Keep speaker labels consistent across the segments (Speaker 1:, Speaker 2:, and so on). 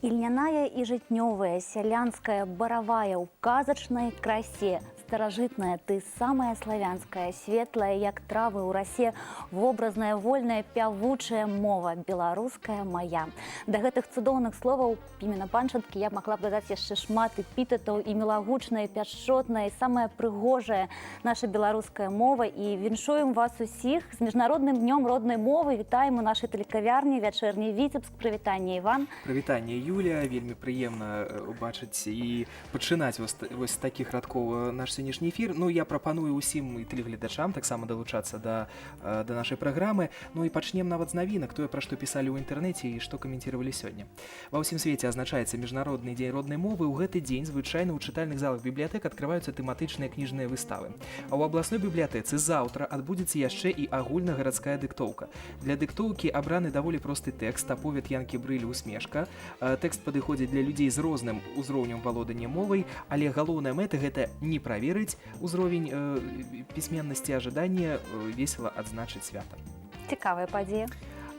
Speaker 1: Ільняная і жытнёвая, сялянская, баравая ў казачнай красе. Старажытная, ты самая славянская, светлая, як травы ў расе, вобразная, вольная, пявучая мова, беларуская моя. Да гэтых цудоўных словаў імена панчаткі я могла б дадаць яшчэ шмат эпітэтаў, і мілагучная, і пяшчотная, і самая прыгожая наша беларуская мова. І віншуем вас усіх з міжнародным днём роднай мовы. Вітаем у нашай тэлекавярні «Вячэрні Віцебск». Прывітанне, Іван.
Speaker 2: Прывітанне, Юля. Вельмі прыемна убачыць і пачынаць вось з такіх радкоў наш сённяшні эфір. Ну, я прапаную ўсім і тэлегледачам таксама далучацца да нашай праграмы. Ну і пачнем нават з навінак, тое, пра што пісалі ў інтэрнэце і што каментировали сёння. Ва ўсім свеце азначаецца міжнародны дзень роднай мовы. У гэты дзень звычайна ў чытальных залах бібліятэк адкрываюцца тэматычныя кніжныя выставы. А ў абласной бібліятэцы заўтра адбудзецца яшчэ і агульнагарадская дыктоўка. Для дыктоўкі абраны даволі просты тэкст, аповед Янкі Брылі «Усмешка». Тэкст падыходзіць для людзей з розным узроўнем валодання мовай, але галоўная мэта гэта не праверыць узровень пісьменнасці, а жаданне весела адзначыць свята.
Speaker 1: Цікавая падзея.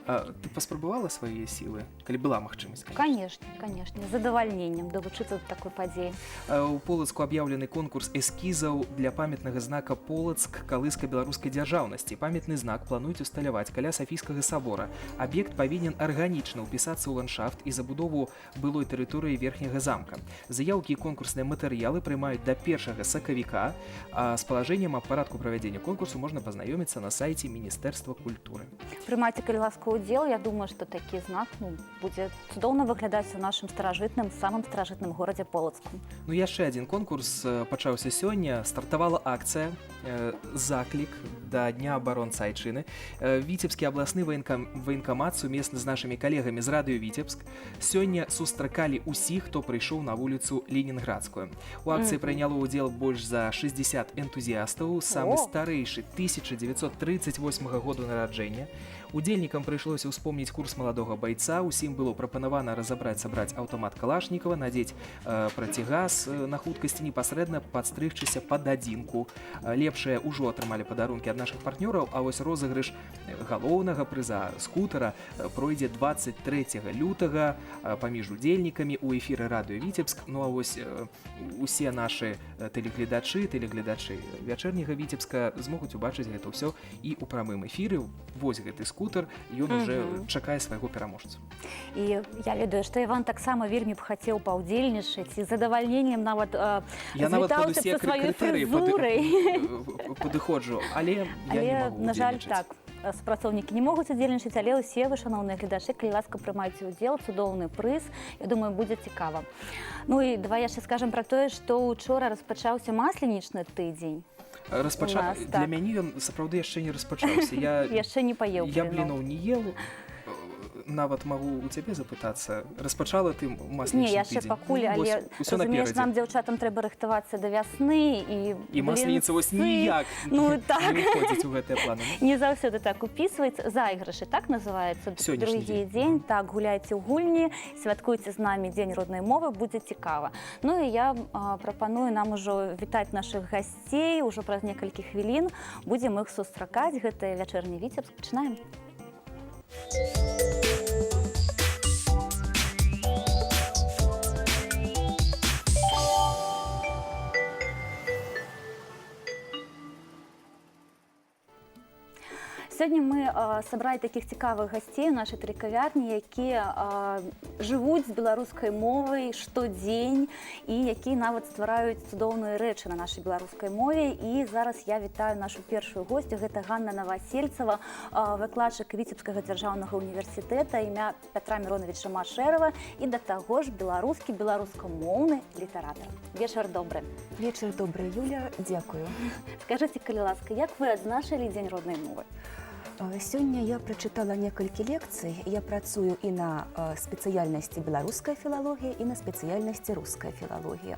Speaker 2: Ты паспрабавала свае сілы, калі была магчымасць?
Speaker 1: Конечно, з задавальненнем далучыцца да такой падзеі.
Speaker 2: У Полацку аб'яўлены конкурс эскізаў для памятнага знака Полацк калыска беларускай дзяржаўнасці. Памятны знак плануюць усталяваць каля Сафійскага сабора. Аб'ект павінен арганічна ўпісацца ў ландшафт і забудову былой тэрыторыі верхняга замка. Заяўкі і конкурсныя матэрыялы прымаюць да 1 сакавіка, а з палажэннем аб парадку правядзення конкурсу можна пазнаёміцца на сайце Міністэрства культуры.
Speaker 1: Прымайце, калі ласка, удзел. Я думаю, што такі знак будзе цудоўна выглядаць у нашым самым старажытным горадзе Полацку.
Speaker 2: Ну, яшчэ адзін конкурс пачаўся сёння. Стартавала акцыя «Заклік да Дня абаронцы Айчыны». Віцебскі абласны ваенкамат сумесна з нашымі калегамі з радыё «Віцебск» сёння сустракалі ўсіх, хто прыйшоў на вуліцу Ленінградскую. У акцыі прыняло ўдзел больш за 60 энтузіястаў, самы старэйшы 1938 году нараджэння. Удзельнікам прыйшлося ўспомніць курс маладога байца. Усім было прапанавана сабраць аўтамат Калашнікава, надзець процігаз на хуткасці, непасрэдна падстрыгчыся пад адзінку. Лепшыя ўжо атрымалі падарункі ад нашых партнёраў, а вось розыгрыш галоўнага прыза скутара пройдзе 23 лютага паміж удзельнікамі ў эфіры радыё «Віцебск». Ну а вось усе нашы тэлегледачы «Вячэрняга Віцебска» змогуць убачыць гэта ўсё і ў прамым эфіры. Вось гэты скутар, ён уже чакае свайго пераможцу.
Speaker 1: І я ведаю, што Іван таксама вельмі б хацеў паўдзельнічаць і з задавальненнем нават звітаўся са сваёй фрызурай.
Speaker 2: Падыходжу, але я не магу
Speaker 1: на жаль, так. Супрацоўнікі не могуць удзельнічаць, але ўсе вы, шаноўныя гледачы, калі ласка, прымайце ўдзел, цудоўны прыз. Я думаю, будзе цікава. Ну і давай яшчэ скажам пра тое, што учора распачаўся масленічны тыдзень.
Speaker 2: Для мяне ён сапраўды яшчэ не распачаўся.
Speaker 1: Яшчэ не паеў.
Speaker 2: Я блінаў не ел. Нават магу у цябе запытацца, распачала ты масленічны тыдзень?
Speaker 1: Не, яшчэ пакуль, але, разумееш, нам, дзяўчатам, трэба рыхтавацца да вясны.
Speaker 2: І масленіца вось ніяк не ўходзіць у гэтыя планы.
Speaker 1: Не заўсёды так упісваецца. Зайгрышы, так называецца? Другі дзень. Так, гуляйце ў гульні, святкуйце з намі дзень роднай мовы, будзе цікава. Ну і я прапаную нам ужо вітаць нашых гасцей. Ужо праз некалькі хвілін будзем іх сустракаць. Гэта «Вячэрні Віцебск». Пачынаем. Сёння мы сабралі такіх цікавых гасцей у нашай тэлекавярні, якія жывуць з беларускай мовай штодзень і якія нават ствараюць цудоўныя рэчы на нашай беларускай мове. І зараз я вітаю нашу першую госцю. Гэта Ганна Новасельцева, выкладчык Віцебскага дзяржаўнага універсітэта імя Пятра Міроновича Машэрава і да таго ж беларускамоўны літаратар. Вечар добры.
Speaker 3: Вечар добры, Юля, дзякую.
Speaker 1: Скажыце, калі ласка, як вы адзначылі дзень роднай мовы?
Speaker 3: Сёння я прачытала некалькі лекцый. Я працую і на спецыяльнасці беларуская філалогія, і на спецыяльнасці руская філалогія.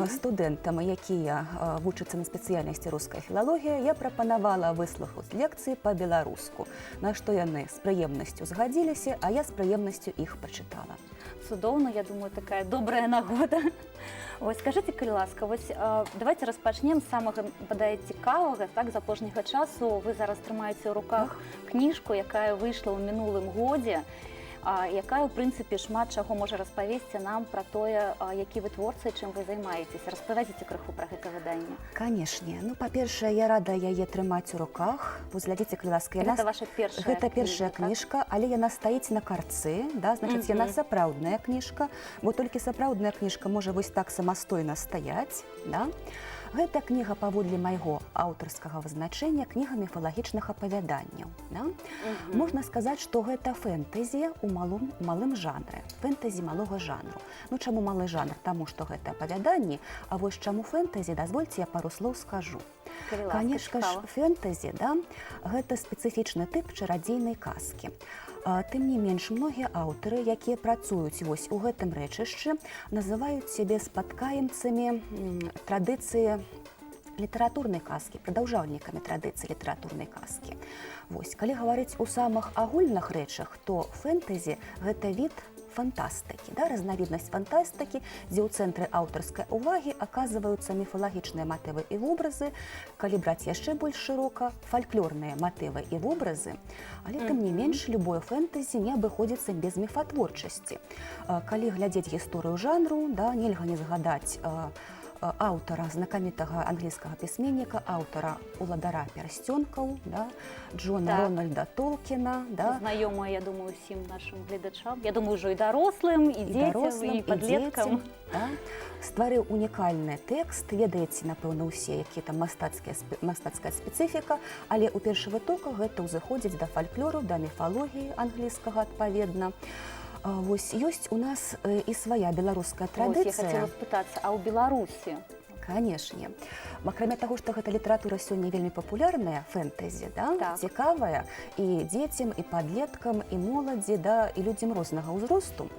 Speaker 3: Студэнтам, якія вучацца на спецыяльнасці руская філалогія, я прапанавала выслухаць лекцыі па-беларуску, на што яны з прыемнасцю згадзіліся, а я з прыемнасцю іх пачытала.
Speaker 1: Цудоўна, я думаю, такая добрая нагода. Ось, скажыце, калі ласка, вось давайте распачнем з самага, бадай, цікавага. Так, з апошняга часу вы зараз трымаеце ў руках кніжку, якая выйшла ў мінулым годзе. якая, у прынцыпе, шмат чаго можа распавесці нам пра тое, які вы творцы, чым вы займаецеся. Распавядзіце крыху пра гэта выданне.
Speaker 3: Канешне. Ну, па-першае, я рада яе трымаць у руках. Вось глядзіце, калі ласка,
Speaker 1: Гэта ваша першая
Speaker 3: гэта першая
Speaker 1: кніга, так?
Speaker 3: кніжка, але яна стаіць на карцы, да? Значыць, яна сапраўдная кніжка, бо толькі сапраўдная кніжка можа вось так самастойна стаяць, да? Гэта кніга паводле майго аўтарскага вызначэння, кніга міфалагічных апавяданняў. Да? Можна сказаць, што гэта фэнтэзі ў малым жанры, фэнтэзі малога жанру. Ну, чаму малы жанр? Таму, што гэта апавяданні, а вось чаму фэнтэзі, дазвольце, я пару слоў скажу.
Speaker 1: Калі ласка,
Speaker 3: Канешне ж,
Speaker 1: цікава.
Speaker 3: фэнтэзі, да, гэта спецыфічны тып чарадзейнай казкі. Тым не менш, многія аўтары, якія працуюць вось у гэтым рэчышчы, называюць сябе спаткаемцамі традыцыі літаратурнай казкі, прадаўжальнікамі традыцыі літаратурнай казкі. Вось, калі гаварыць у самых агульных рэчах, то фэнтэзі гэта від фантастыкі, да, разнавіднасць фантастыкі, дзе ў цэнтры аўтарскай увагі аказваюцца міфалагічныя матывы і вобразы, калі браць яшчэ больш шырока, фальклорныя матывы і вобразы, але тым не менш любое фэнтэзі не абыходзіцца без міфатворчасці. Калі глядзець гісторыю жанру, да, нельга не згадаць аўтара знакамітага англійскага пісьменніка, аўтара «Уладара пярсцёнкаў», да, Джона
Speaker 1: Так.
Speaker 3: Рональда Толкіна, да,
Speaker 1: Знаёмая, я думаю, ўсім нашым гледачам. Я думаю, ўжо і дарослым, і дзецям, і падлеткам.
Speaker 3: Да? Стварыў унікальны тэкст, ведаеце, напэўна, усе, які там мастацкая спецыфіка, але ў першы вытоках гэта ўзыходзіць да фальклору, да міфалогіі англійскага адпаведна. Вось ёсць у нас і свая беларуская
Speaker 1: Вось, я
Speaker 3: традыцыя.
Speaker 1: хацела спытацца, а ў Беларусі?
Speaker 3: Канешне. Акрамя таго, што гэта літаратура сёння вельмі папулярная, фэнтэзі, да?
Speaker 1: Так.
Speaker 3: Цікавая і дзецям, і падлеткам, і моладзі, да? І людзям рознага ўзросту.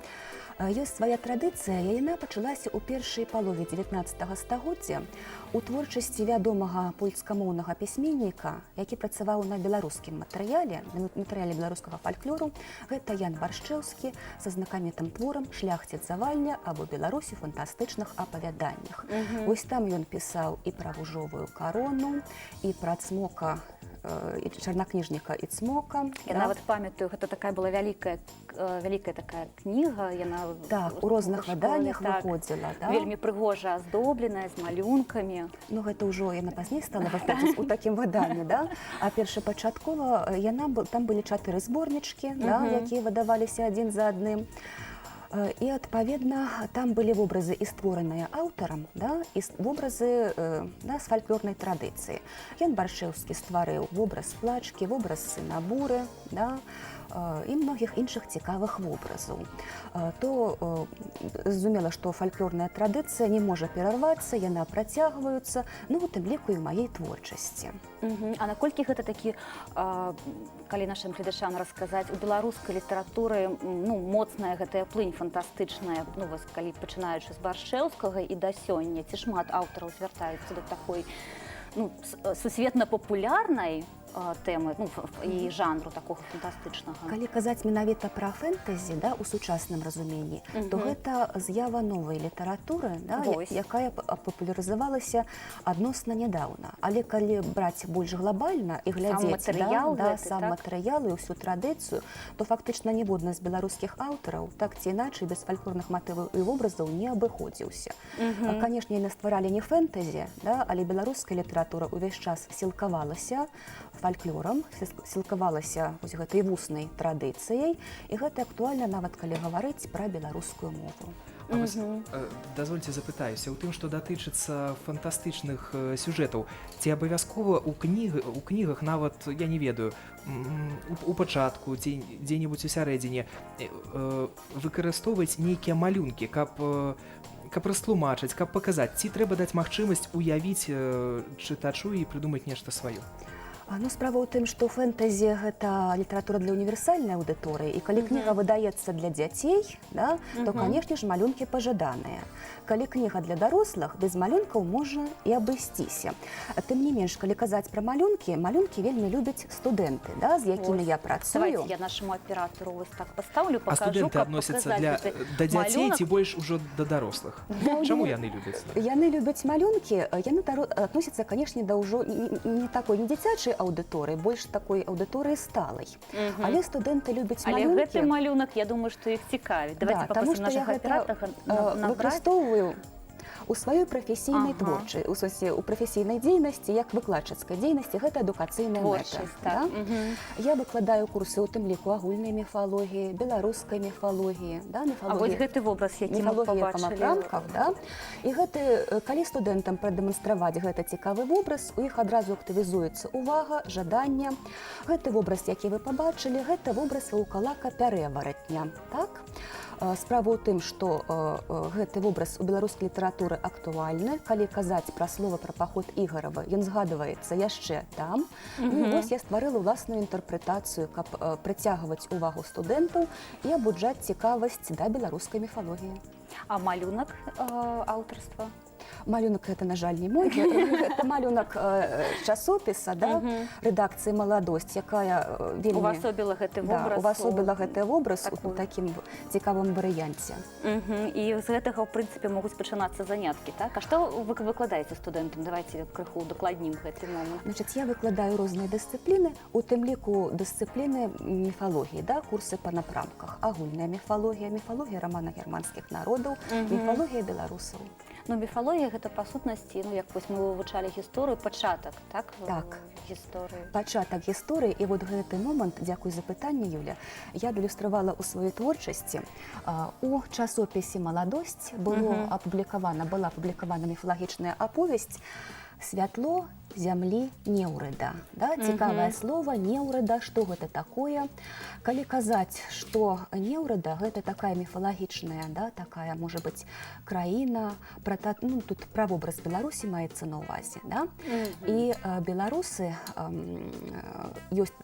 Speaker 3: Ёсць свая традыцыя, яна пачалася ў першай палове 19 стагоддзя у творчасці вядомага польскамоўнага пісьменніка, які працаваў на беларускім матэрыяле, на матэрыяле беларускага фальклору. Гэта Ян Баршчэўскі са знакамітым творам «Шляхціц завальня» або «Беларусі фантастычных апавяданнях». Вось там ён пісаў і пра вужовую карону, і пра цмока, і чарнакніжніка і цмока.
Speaker 1: Я нават памятаю, гэта такая была вялікая такая кніга, яна
Speaker 3: Так, у розных
Speaker 1: школе,
Speaker 3: выданнях
Speaker 1: так,
Speaker 3: выходзіла. Да?
Speaker 1: вельмі прыгожа аздобленая, з малюнкамі.
Speaker 3: Ну, гэта ўжо яна пазней стала выходзіць у такім выданні, да? А першапачаткова там былі 4 зборнічкі, да, якія выдаваліся адзін за адным. І, адпаведна, там былі вобразы і створаныя аўтарам, да, і вобразы да, з фальклорнай традыцыі. Ян Баршчэўскі стварыў вобраз плачкі, вобраз сына буры, да, і многіх іншых цікавых вобразаў. То зразумела, што фальклорная традыцыя не можа перарвацца, яна працягваецца, ну, у тым ліку і ў маёй творчасці.
Speaker 1: А наколькі гэта такі, калі нашым гледачам расказаць, у беларускай літаратуры ну, моцная гэтая плынь фантастычная, ну, вось, калі пачынаючы з Баршчэўскага і да сёння, ці шмат аўтараў звяртаюцца да такой ну, сусветна папулярнай тэмы ну, і жанру такога фантастычнага.
Speaker 3: Калі казаць менавіта пра фэнтэзі, да, у сучасным разуменні, то гэта з'ява новай літаратуры, да, якая папулярызавалася адносна нядаўна. Але калі браць больш глобальна і глядзець сам матэрыял і ўсю традыцыю, то фактычна ніводны з беларускіх аўтараў так ці іначай без фальклорных матываў і вобразаў не абыходзіўся. Канешне, яны стваралі не фэнтэзі, да, але беларуская літаратура ўвесь час сілкавалася фальклорам, сілкавалася вось гэтай вуснай традыцыяй, і гэта актуальна нават калі гаварыць пра беларускую мову.
Speaker 2: Дазвольце запытаюся, у тым, што датычыцца фантастычных сюжэтаў, ці абавязкова ў кнігах нават, я не ведаю, у пачатку, дзе-небудзь у сярэдзіне выкарыстоўваць нейкія малюнкі, каб растлумачыць, каб паказаць, ці трэба даць магчымасць уявіць чытачу і прыдумаць нешта сваё?
Speaker 3: Ну, справа ў тым, што фэнтэзі – гэта літаратура для універсальнай аўдыторыі, і калі кніга выдаецца для дзяцей, да, то, канешне ж, малюнкі пажаданыя. Калі кніга для дарослых, без малюнкаў можа і абысціся. Тым не менш, калі казаць пра малюнкі вельмі любяць студэнты, да, з якімі я працую.
Speaker 1: Давайте я нашаму аператару вось так пастаўлю,
Speaker 2: А
Speaker 1: пакажу,
Speaker 2: студэнты адносяцца да дзяцей ці больш ужо да дарослых? Чаму яны любяць?
Speaker 3: Яны любяць малюнкі, яны адносяцца, канешне, да ўжо не такой, не дзіцячай аўдыторыі, больш такой аўдыторыі сталай. Але студэнты любяць
Speaker 1: Але
Speaker 3: малюнкі.
Speaker 1: гэты малюнак, я думаю, што іх цікавіць. Давайте
Speaker 3: Да, таму
Speaker 1: попросім
Speaker 3: што я
Speaker 1: нашага
Speaker 3: гэта
Speaker 1: аператора набраць.
Speaker 3: выкарыстоўваю у сваёй прафесійнай
Speaker 1: Ага.
Speaker 3: творчай, у сэнсе у прафесійнай дзейнасці, як выкладчыцкай дзейнасці, гэта адукацыйная мэта.
Speaker 1: Творчасць, так.
Speaker 3: Я выкладаю курсы, у тым ліку агульнай міфалогіі, беларускай міфалогіі, да,
Speaker 1: А вось гэты вобраз, які мы
Speaker 3: міфалогія па
Speaker 1: пабачылі.
Speaker 3: напрамках, да? І калі студэнтам прадэманстраваць гэты цікавы вобраз, у іх адразу актывізуецца увага, жаданне. Гэты вобраз, які вы пабачылі, гэта вобраз ваўкалака пярэваратня, так? Справа ў тым, што гэты вобраз у беларускай літаратуры актуальны. Калі казаць пра слова пра паход Ігарава, ён згадваецца яшчэ там. І вось я стварыла ўласную інтэрпрэтацыю, каб прыцягваць увагу студэнтаў і абуджаць цікавасць да беларускай міфалогіі.
Speaker 1: А малюнак аўтарства?
Speaker 3: Малюнак гэта, на жаль, не мой, гэта малюнак часопіса, да, рэдакцыі «Маладосць», якая вельмі...
Speaker 1: Увасобіла гэты вобраз.
Speaker 3: Увасобіла гэты вобраз у такім цікавым варыянце.
Speaker 1: І з гэтага, ў прынцыпе, могуць пачынацца заняткі, так? А што вы выкладаеце студэнтам? Давайте крыху дакладнім гэты момант.
Speaker 3: Значыць, я выкладаю розныя дысцыпліны, у тым ліку дысцыпліны міфалогіі, да, курсы па напрамках. Агульная міфалогія, міфалогія романа-германскіх народаў, міфалогія беларусаў.
Speaker 1: Ну, міфалогія гэта па сутнасці, ну, як вось мы вывучалі гісторыю, пачатак, так?
Speaker 3: Так.
Speaker 1: Гісторыі.
Speaker 3: Пачатак гісторыі, і вот гэты момант, дзякуй за пытанне, Юля, я ілюстравала ў сваёй творчасці. У часопісе «Маладосць» была апублікавана міфалагічная аповесць «Святло зямлі неўрыда». Да? Цікавае слово «неўрыда», што гэта такое? Калі казаць, што неўрыда – гэта такая міфалагічная, да, такая, можа быць, краіна, ну, тут пра вобраз Беларусі маецца на ўвазе. Да? І беларусы, ёсць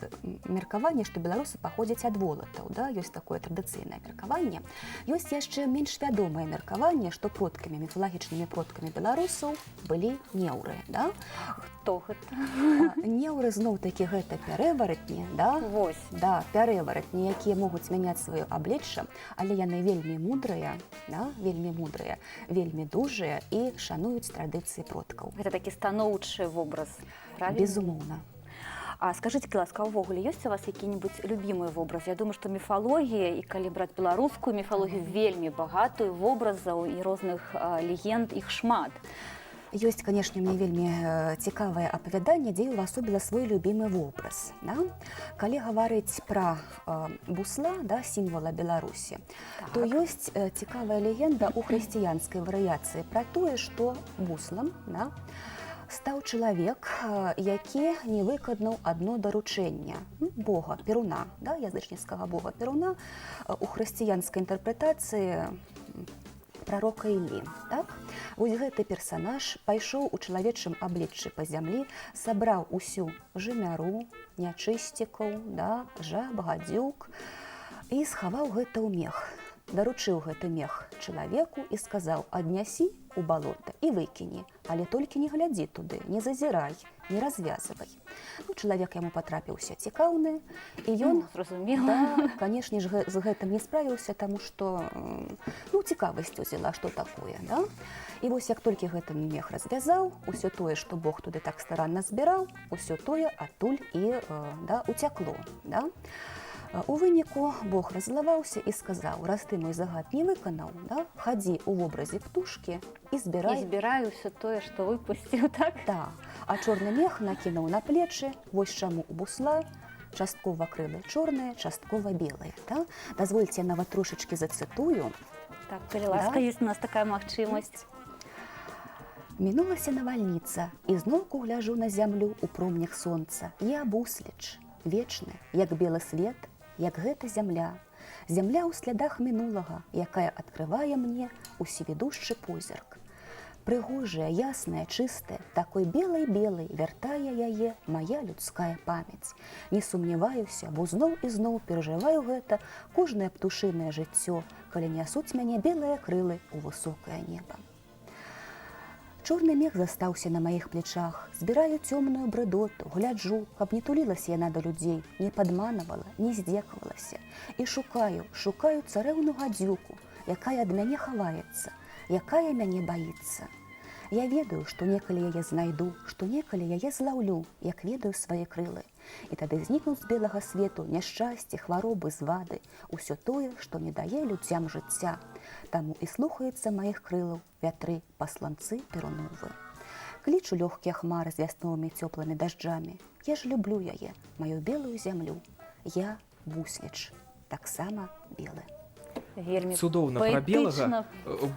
Speaker 3: меркаванне, што беларусы паходзяць ад волатаў, да? Ёсць такое традыцыйнае меркаванне. Ёсць яшчэ менш вядомае меркаванне, што продкамі, міфалагічнымі продкамі беларусаў былі неўры. Да?
Speaker 1: Хто гэта?
Speaker 3: Неўры зноў-такі гэта пярэваратні, да?
Speaker 1: Вось.
Speaker 3: Да, пярэваратні, якія могуць мяняць сваё аблічча, але яны вельмі мудрыя, да? вельмі дужыя і шануюць традыцыі продкаў.
Speaker 1: Гэта такі станоўчы вобраз, правильно?
Speaker 3: Безумоўна.
Speaker 1: А скажыце, ласка, увогуле ёсць у вас які-небудзь любімы вобраз? Я думаю, што міфалогія, і калі браць беларускую міфалогію, вельмі багатую вобразаў і розных легенд, іх шмат.
Speaker 3: Ёсць, канешне, мне вельмі цікавае апавяданне, дзе я ўвасобіла свой любімы вобраз. Да? Калі гаварыць пра бусла, да, сімвала Беларусі, то ёсць цікавая легенда ў хрысціянскай варыяцыі пра тое, што буслам, да, стаў чалавек, які не выканаў адно даручэнне Бога, Перуна, да, язычніцкага Бога Перуна у хрысціянскай інтэрпрэтацыі прарока Іллі. Так? Вось гэты персанаж пайшоў у чалавечым абліччы па зямлі, сабраў усю жымяру, нячысцікаў, да, жаб, гадзюк і схаваў гэта ў мех. Даручыў гэты мех чалавеку і сказаў: аднясі у балота і выкіні, але толькі не глядзі туды, не зазірай, не развязвай. Ну, чалавек яму патрапіўся цікаўны, і ён, да, канешне ж, з гэтым не справіўся, таму што, ну, цікавасць узяла, што такое, да? І вось як толькі гэты мех развязаў, усё тое, што Бог туды так старанна збіраў, усё тое адтуль і, да, уцякло, да? У выніку Бог раззлаваўся і сказаў: раз ты мой загад не выканаў, да, хадзі ў вобразе птушкі і збірай.
Speaker 1: І збіраю ўсё тое, што выпусціў, так?
Speaker 3: Да. А чорны мех накінуў на плечы, вось чаму у бусла часткова крылы чорныя, часткова белыя. Да? Дазвольце, я нават трошачкі зацытую.
Speaker 1: Так, калі ласка, ёсць у нас такая магчымасць.
Speaker 3: Мінулася навальніца, і зноўку гляжу на зямлю у промнях сонца. Я бусліч, вечны, як белы свет, як гэта зямля. Зямля ў слядах мінулага, якая адкрывае мне усевідушчы позірк. Прыгожая, ясная, чыстая, такой белай-белай вяртае яе мая людская памяць. Не сумняваюся, бо зноў і зноў перажываю гэта кожнае птушынае жыццё, калі нясуць мяне белыя крылы ў высокае неба. Чорны мех застаўся на маіх плечах, збіраю цёмную брыдоту, гляджу, каб не тулілася яна да людзей, не падманавала, не здзекавалася. І шукаю царэўну гадзюку, якая ад мяне хаваецца, якая мяне баіцца. Я ведаю, што некалі яе знайду, што некалі яе злаўлю, як ведаю свае крылы. І тады знікнуць з белага свету няшчасці, хваробы, звады, усё тое, што не дае людзям жыцця. Таму і слухаецца маіх крылаў вятры, пасланцы перуновы. Клічу лёгкія хмары з вясновымі цёплымі дажджамі. Я ж люблю яе, маю белую зямлю. Я бусліч, таксама белы.
Speaker 1: Вельмі
Speaker 2: Цудоўна пра
Speaker 1: паэтычна.
Speaker 2: белага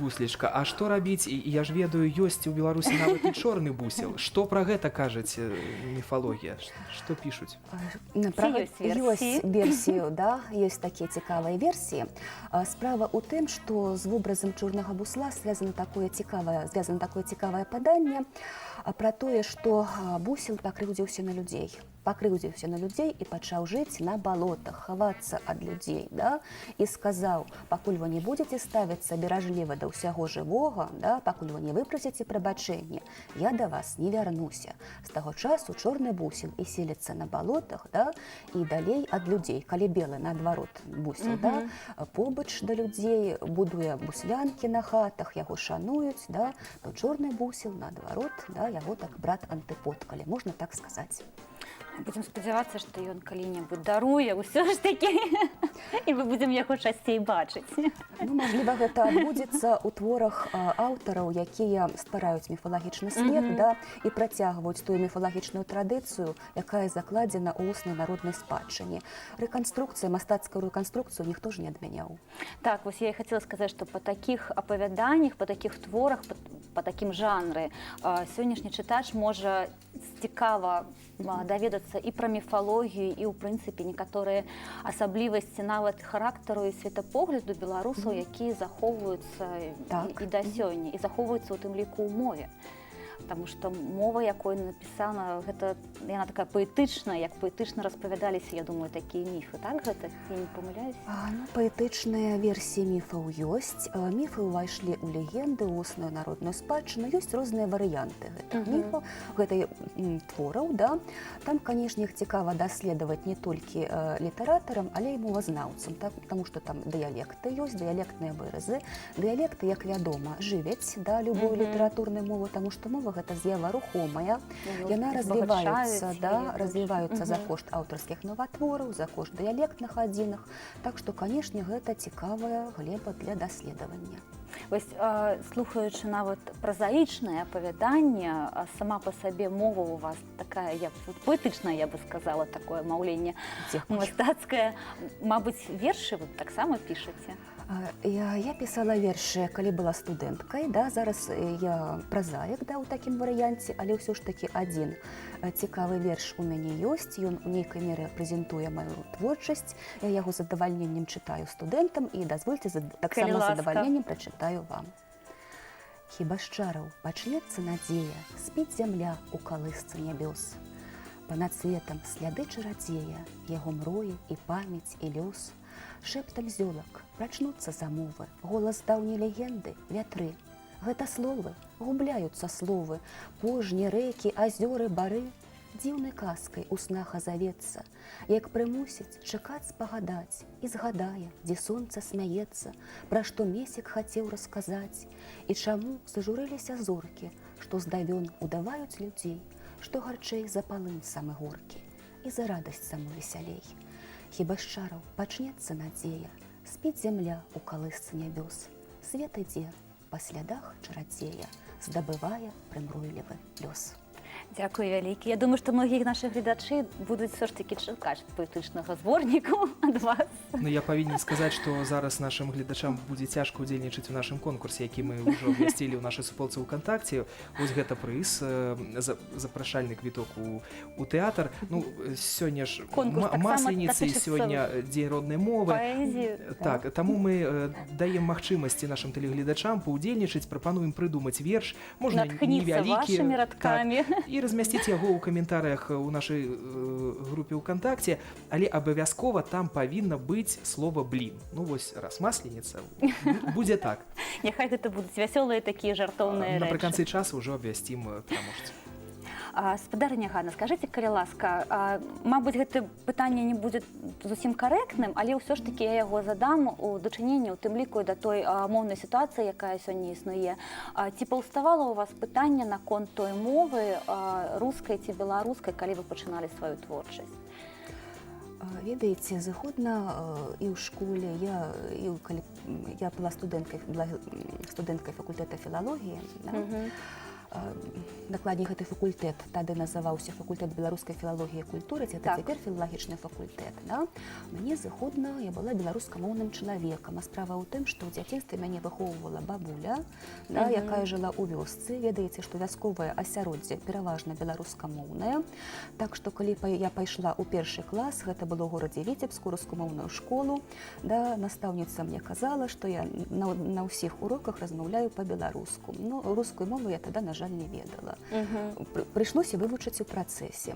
Speaker 2: буслічка. А што рабіць? І я ж ведаю, ёсць у Беларусі нават і чорны бусел. Што пра гэта кажаць міфалогія? Што пішуць?
Speaker 1: ёсць версіі?
Speaker 3: Ёсць версію, да, ёсць такія цікавыя версіі. Справа ў тым, што з вобразам чорнага бусла звязана такое цікавае паданне пра тое, што бусел пакрыўдзіўся на людзей. І пачаў жыць на балотах, хавацца ад людзей, да? І сказаў, пакуль вы не будзеце ставіцца беражліва да ўсяго жывога, да? Пакуль вы не выпрасіце прабачэнне, я да вас не вярнуся. З таго часу чорны бусел і селіцца на балотах, да? І далей ад людзей. Калі белы, наадварот, бусел, да? Побач да людзей, будуе буслянкі на хатах, яго шануюць, да? То чорны бусел, наадварот, да? Яго так брат-антыпод, калі можна так сказаць.
Speaker 1: Будзем спадзявацца, што ён калі-небудзь даруе ўсё ж такі, і мы будзем яго часцей бачыць.
Speaker 3: Ну, мажліва, гэта адбудзецца ў творах аўтараў, якія ствараюць міфалагічны свет, да, і працягваюць тую міфалагічную традыцыю, якая закладзена ў вуснай народнай спадчыне. Мастацкую рэканструкцыю ніхто ж не адмяняў.
Speaker 1: Так, вось я і хацела сказаць, што па такіх апавяданнях, па такіх творах, па такім жанры сённяшні чытач можа цікава даведацца і пра міфалогію, і ў прынцыпе некаторыя асаблівасці нават характару і светапогляду беларусаў, якія захоўваюцца і да сёння, і захоўваюцца ў тым ліку ў мове. Таму што мова, якой напісана, гэта яна такая паэтычная, як паэтычна распавядаліся, я думаю, такія міфы. Так гэта? Я не памыляюсь?
Speaker 3: Паэтычныя версіі міфаў ёсць. Міфы ўвайшлі ў легенды, ў вусную народную спадчыну. Ёсць розныя варыянты гэтых міфаў, гэтых твораў, да. Там, канешне, іх цікава даследаваць не толькі літаратарам, але і мовазнаўцам, таму што там дыялекты ёсць, дыялектныя выразы. Дыялекты, як вядома, жывяць, да, любую літаратурную мову, таму што мова гэта з'ява рухомая, яна развіваецца за кошт аўтарскіх новатвораў, за кошт дыялектных адзінак, так што, канешне, гэта цікавая глеба для даследавання.
Speaker 1: Вось, слухаючы нават празаічнае апавяданне, сама па сабе мова у вас такая, паэтычная, я бы сказала, такое маўленне мастацкае. Мабыць, вершы вы таксама пішаце?
Speaker 3: Я пісала вершы, калі была студэнткай, да, зараз я празаік, да, ў такім варыянце, але ўсё ж такі адзін цікавы верш у мяне ёсць, ён у нейкай меры прэзентуе маю творчасць, я яго з задавальненнем чытаю студэнтам і дазвольце таксама з задавальненнем прачытаю вам. Хіба з чараў пачнецца надзея, спіць зямля ў калысцы нябёс. Панад светам сляды чарадзея, яго мроі і памяць і лёс. Шэптам зёлак прачнуцца замовы, голас даўняй легенды, вятры. Гэта словы, губляюцца словы, пожні, рэкі, азёры, бары. Дзіўнай казкай у снах азавецца, як прымусіць чакаць спагадаць, і згадае, дзе сонца смяецца, пра што месяк хацеў расказаць, і чаму зажурыліся зоркі, што здавён удаваюць людзей, што гарчэй за палын самы горкі, і за радасць саму весялей. Хіба з чараў пачнецца надзея, спіць зямля ў калысцы нябёс. Свет ідзе па слядах чарадзея, здабывае прымруйлівы лёс.
Speaker 1: Дзякуй вялікі. Я думаю, што многіх нашых гледачы будуць все ж такі чакаць паэтычнага зборніку ад вас.
Speaker 2: Ну, я павінен сказаць, што зараз нашым гледачам будзе цяжка ўдзельнічаць у нашым конкурсе, які мы ўжо абвясцілі ў нашай суполцы ВКонтакце. Вось гэта прыз, запрашальны квіток у тэатр. Ну, сёння ж масленіцы, сёння дзень роднай мовы.
Speaker 1: Паэзію.
Speaker 2: Так, таму мы даем магчымасці нашым тэлегледачам паўдзельнічаць, прапануем прыдумаць верш, можна невялікі.
Speaker 1: Натхніцца вашымі радкамі.
Speaker 2: І размясціць яго ў каментарыях у нашай групе ВКонтакце, але абавязкова там павінна быць слова «блін». Ну вось, раз масленіца, будзе так.
Speaker 1: Няхай гэта будуць вясёлыя такія жартоўныя рэчы.
Speaker 2: Напрыканцы часу ўжо абвясцім пераможцу.
Speaker 1: Спадарыня Ганна, скажите, калі ласка, мабыць, гэта пытанне не будзе зусім карэктным, але ўсё ж таки я яго задам у дачыненні, у тым ліку да той моўнай сітуацыі, якая сёння існуе. Ці паўставала ў вас пытанне наконт той мовы рускай ці беларускай, калі вы пачыналі сваю творчасць?
Speaker 3: Ведаеце, зыходна і ў школе, я была студэнткай факультэта філалогіі, дакладней гэты факультэт тады называўся факультэт беларускай філалогіі і культуры, ці цяпер філалагічны факультэт. Мне зыходна, я была беларускамоўным чалавекам, а справа ў тым, што ў дзяцінстве мяне выхоўвала бабуля, якая жыла ў вёсцы. Ведаеце, што вясковае асяроддзе пераважна беларускамоўнае, так што калі я пайшла ў першы клас, гэта было ў горадзе Віцебску, рускамоўную школу, настаўніца мне казала, што я на ўсіх уроках размаўляю па-беларуску. Рускую мову я тады, на жаль, не ведала. Прыйшлося вывучыць у працэсе.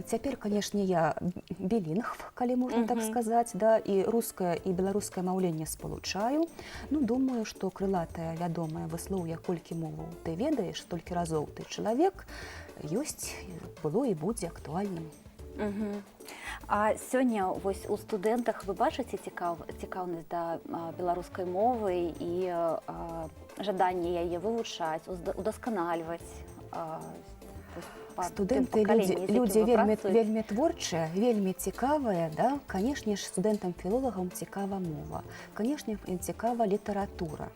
Speaker 3: Цяпер, канешне, я білінгв, калі можна так сказаць, і рускае і беларускае маўленне спалучаю. Думаю, што крылатае вядомае выслоўе «Колькі моваў ты ведаеш, столькі разоў ты чалавек» ёсць, было і будзе актуальным.
Speaker 1: А сёння вось у студэнтах вы бачыце цікаўнасць да беларускай мовы і жаданне яе вывучаць, удасканальваць?
Speaker 3: Студэнты людзі вельмі творчыя, вельмі цікавыя. Канешне ж, студэнтам-філолагам цікава мова, канешне, ім цікава літаратура.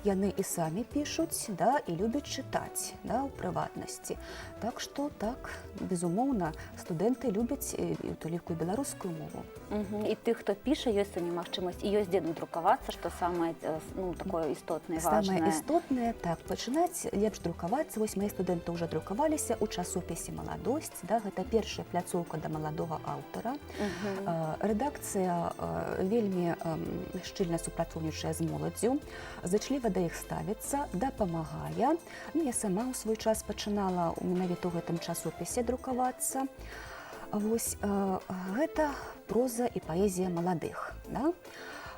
Speaker 3: Яны і самі пішуць і любяць чытаць у прыватнасці. Так што, безумоўна, студэнты любяць у тым ліку беларускую мову.
Speaker 1: І тых, хто піша, ёсць сёння магчымасць, і ёсць дзе надрукавацца, што самае такое істотнае, важнае.
Speaker 3: Самае істотнае, пачынаць лепш друкавацца. Вось мае студэнты ўжо друкаваліся ў часопісе «Маладосць». Гэта першая пляцоўка да маладога аўтара. Рэдакцыя вельмі шчыльна супрацоўнічае з моладдзю, зычліва да іх ставіцца, дапамагае. Я сама ў свой час пачынала менавіта ў гэтым часопісе друкавацца. Вось гэта проза і паэзія маладых.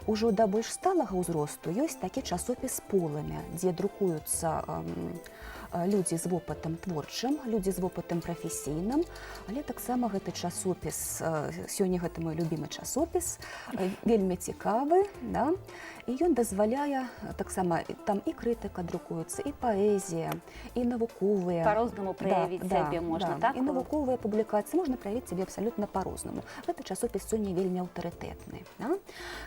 Speaker 3: Ужо да больш сталага ўзросту ёсць такі часопіс «Полымя», дзе друкуюцца людзі з вопытам творчым, людзі з вопытам прафесійным, але таксама гэты часопіс, сёння гэта мой любімы часопіс, вельмі цікавы, і ён дазваляе таксама, там і крытыка друкуецца, і паэзія, і навуковыя.
Speaker 1: Па-рознаму праявіць сябе можна, так?
Speaker 3: І навуковыя публікацыі, можна праявіць сябе абсалютна па-рознаму. Гэты часопіс сёння вельмі аўтарытэтны.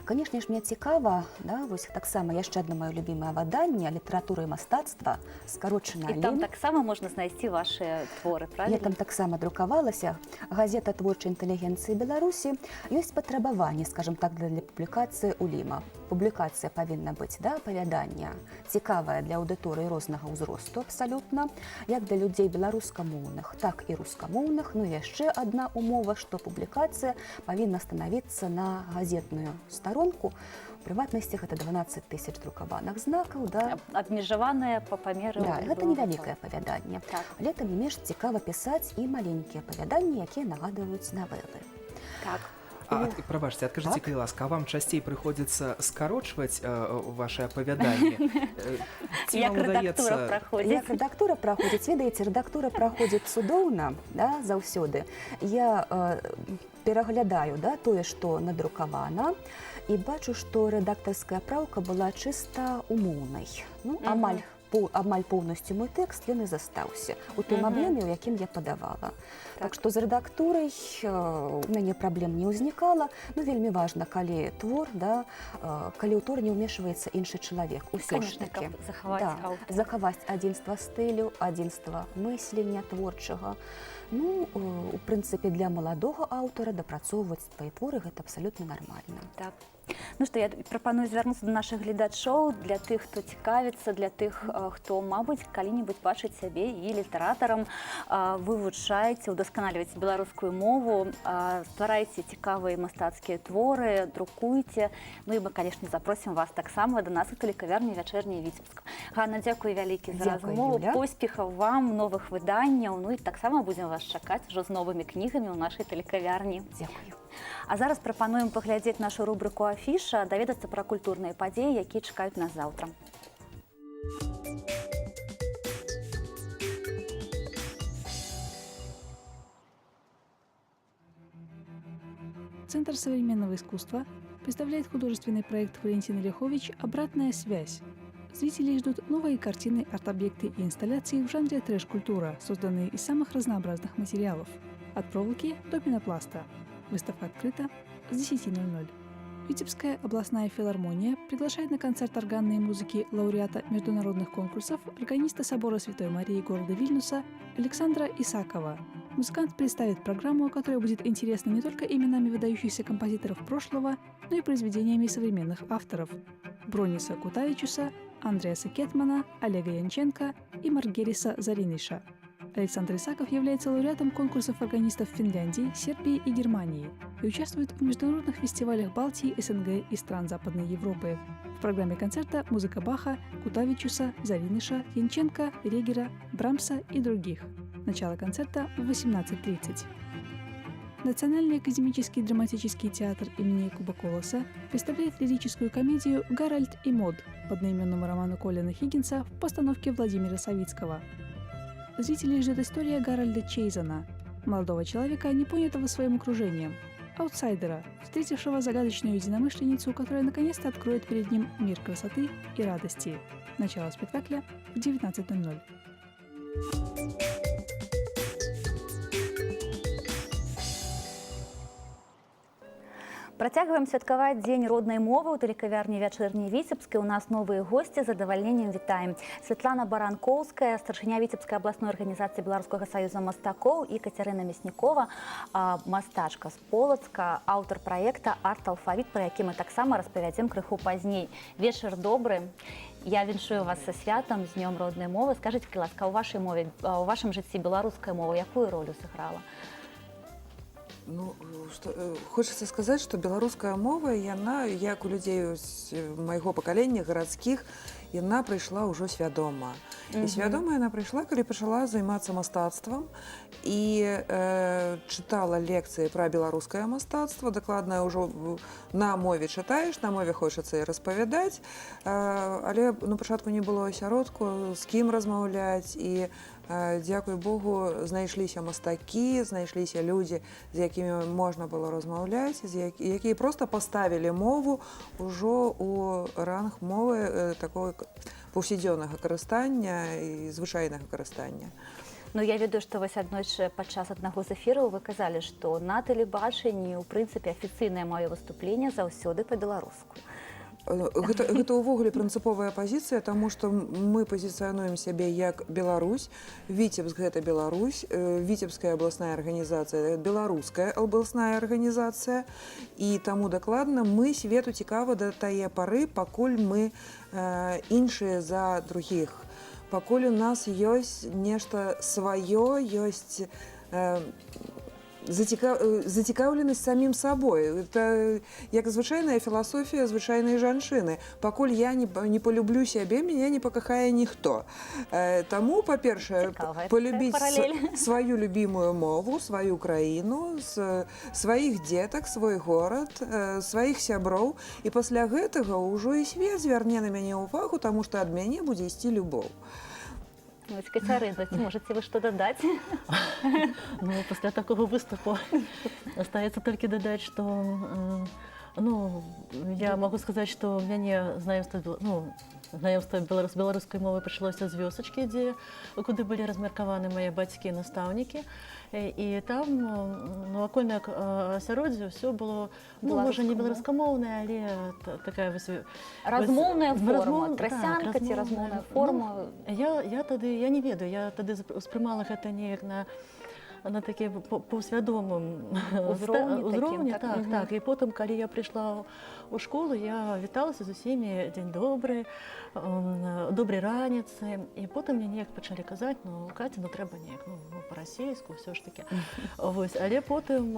Speaker 3: Канешне ж, мне цікава, вось таксама яшчэ адно маё любімае выданне «Літаратура і мастацтва», скарочана
Speaker 1: І там таксама можна знайсці вашы творы, правильно?
Speaker 3: Я там таксама друкавалася. Газета творчай інтэлігенцыі Беларусі. Ёсць патрабаванні, скажем так, для публікацыі УЛІМа. Публікацыя павінна быць, апавяданне цікавае для аўдыторыі рознага ўзросту абсалютна, як для людзей беларускамоўных, так і рускамоўных. Яшчэ адна умова, што публікацыя павінна станавіцца на газетную старонку. У прыватнасці гэта 12 000 друкаваных знакаў.
Speaker 1: Абмежаваныя па памеры.
Speaker 3: Гэта невялікае апавяданне. Але тым не менш цікава пісаць і маленькія апавяданні, якія нагадваюць навелы.
Speaker 1: Так.
Speaker 2: Прабачце, адкажыце, калі ласка, а вам часцей прыходзіцца скарочваць вашы апавяданні?
Speaker 1: Як рэдактура праходзіць?
Speaker 3: Як рэдактура праходзіць? Ведаеце, рэдактура праходзіць цудоўна, заўсёды. Я пераглядаю тое, што надрукавана, і бачу, што рэдактарская праўка была чыста умоўнай. Амаль поўнасцю мой тэкст ён і застаўся у тым аб'ёме, у якім я падавала. Так што з рэдактурай у мяне праблем не ўзнікала. Вельмі важна, калі твор, калі ў твор не ўмешваецца іншы чалавек. Усё ж такі. Захаваць адзінства стылю, адзінства мыслення творчага. У прынцыпе, для маладога аўтара дапрацоўваць твае творы гэта абсалютна нармальна.
Speaker 1: Так. Я прапаную звярнуцца да нашых гледачоў, для тых, хто цікавіцца, для тых, хто, мабыць, калі-небудзь бачыць сябе і літаратарам, вывучайце, удасканальвайце беларускую мову, стварайце цікавыя мастацкія творы, друкуйце. І мы, канешне, запросім вас таксама да нас у тэлекавярні «Вячэрняя Віцебска». Ганна, дзякуй вялікі за размову, поспехаў вам, новых выданняў, і таксама будзем вас чакаць ужо з новымі кнігамі ў нашай тэлекавярні.
Speaker 3: Дзякую.
Speaker 1: А зараз прапануем паглядзець нашу рубрыку «Афіша», даведацца пра культурныя падзеі, якія чакаюць нас заўтра.
Speaker 4: Центр современного искусства представляет художественный проект Валентины Ляхович «Обратная связь». Зрители ждут новые картины, арт-объекты и инсталляции в жанре трэш-культура, созданные из самых разнообразных материалов – от проволоки до пенопласта. Выставка открыта с 10:00. Витебская областная филармония приглашает на концерт органной музыки лауреата международных конкурсов, органиста собора Святой Марии города Вильнюса Александра Исакова. Музыкант представит программу, которая будет интересна не только именами выдающихся композиторов прошлого, но и произведениями современных авторов – Брониса Кутавичуса, Андреаса Кетмана, Олега Янченко и Маргериса Зариныша. Александр Исаков является лауреатом конкурсов органистов Финляндии, Сербии и Германии и участвует в международных фестивалях Балтии, СНГ и стран Западной Европы. В программе концерта музыка Баха, Кутавичуса, Зариныша, Янченко, Регера, Брамса и других. Начало концерта в 18:30. Национальный академический драматический театр имени Якуба Колоса представляет лирическую комедию «Гарольд и Мод» по одноименному роману Колина Хиггинса в постановке Владимира Савицкого. Зрителей ждет история Гарольда Чейзена, молодого человека, не понятого своим окружением, аутсайдера, встретившего загадочную единомышленницу, которая наконец-то откроет перед ним мир красоты и радости. Начало спектакля в 19:00.
Speaker 1: Працягваем святкаваць дзень роднай мовы ў тэлекавярні «Вячэрні Віцебскай». У нас новыя госці, з задавальненнем вітаем. Святлана Баранкоўская, старшыня Віцебскай абласной арганізацыі Беларускага саюза мастакоў, і Кацярына Мяснікова, мастачка з Полацка, аўтар праекта «Арт-алфавіт», пра які мы таксама распавядзем крыху пазней. Вечар добры. Я віншую вас са святам, з днём роднай мовы. Скажыце, калі ласка, у вашым жыцці беларуская мова якую ролю сыграла?
Speaker 5: Ну, хочется сказать, что белорусская мова, яна, як у людей моего поколения, городских, яна прийшла уже свядома. І свядома яна прийшла, коли почала займатися мастацтвом і читала лекції про белорусское мастацтво, докладно уже на мові читаєш, на мові хочеться і розповідати, але на початку не було осяродку, з ким розмовляти, і дякую Богу, знайшлися мастаки, знайшлися люди, з якими можна було розмовляти, які просто поставили мову уже у ранг мови такого повсядзённага карыстання і звычайнага карыстання.
Speaker 1: Ну, я ведаю, што вось аднойчы падчас аднаго з эфіраў вы казалі, што на тэлебачанні, у прынцыпе, афіцыйнае маё выступленне заўсёды па-беларуску.
Speaker 5: Гэта ўвогуле прынцыповая пазіцыя, таму што мы пазіцыянуем сябе як Беларусь, Віцебск гэта Беларусь, Віцебская абласная арганізацыя беларуская абласная арганізацыя, і таму дакладна мы свету цікава да тае пары, пакуль мы іншыя за другіх, пакуль у нас ёсць нешта сваё, ёсць зацікаўленасць самім сабой. Это як звычайная філасофія звычайнай жанчыны. Пакуль я не полюблю сябе, мяне не пакахае ніхто. Таму, па-першае, полюбіць сваю любімую мову, сваю краіну, сваіх дзетак, свой горад, сваіх сяброў. І пасля гэтага ўжо і свет звярне на мяне ўвагу, таму што ад мяне будзе ісці любоў.
Speaker 1: Ну, Кацярына, можете вы что додать?
Speaker 6: Ну, после такого выступа остается только додать, что я могу сказать, что у меня знаёмства беларускай мовы пачалося з вёсачкі, куды былі размеркаваны мае бацькі і настаўнікі. І там акольнае асяроддзе ўсё было, можа, не беларускамоўнае, але такая
Speaker 1: размоўная форма, трасянка ці размоўная форма.
Speaker 6: Я не ведаю, я тады успрымала гэта неяк на такі паўсвядомым узроўні. Так, і потым, калі я прыйшла ў школу, я віталася з усімі, дзень добры, добрай раніцы, і потым мне неяк пачалі казаць, Каця, трэба неяк па-расейску, ўсё ж такі. Але потым,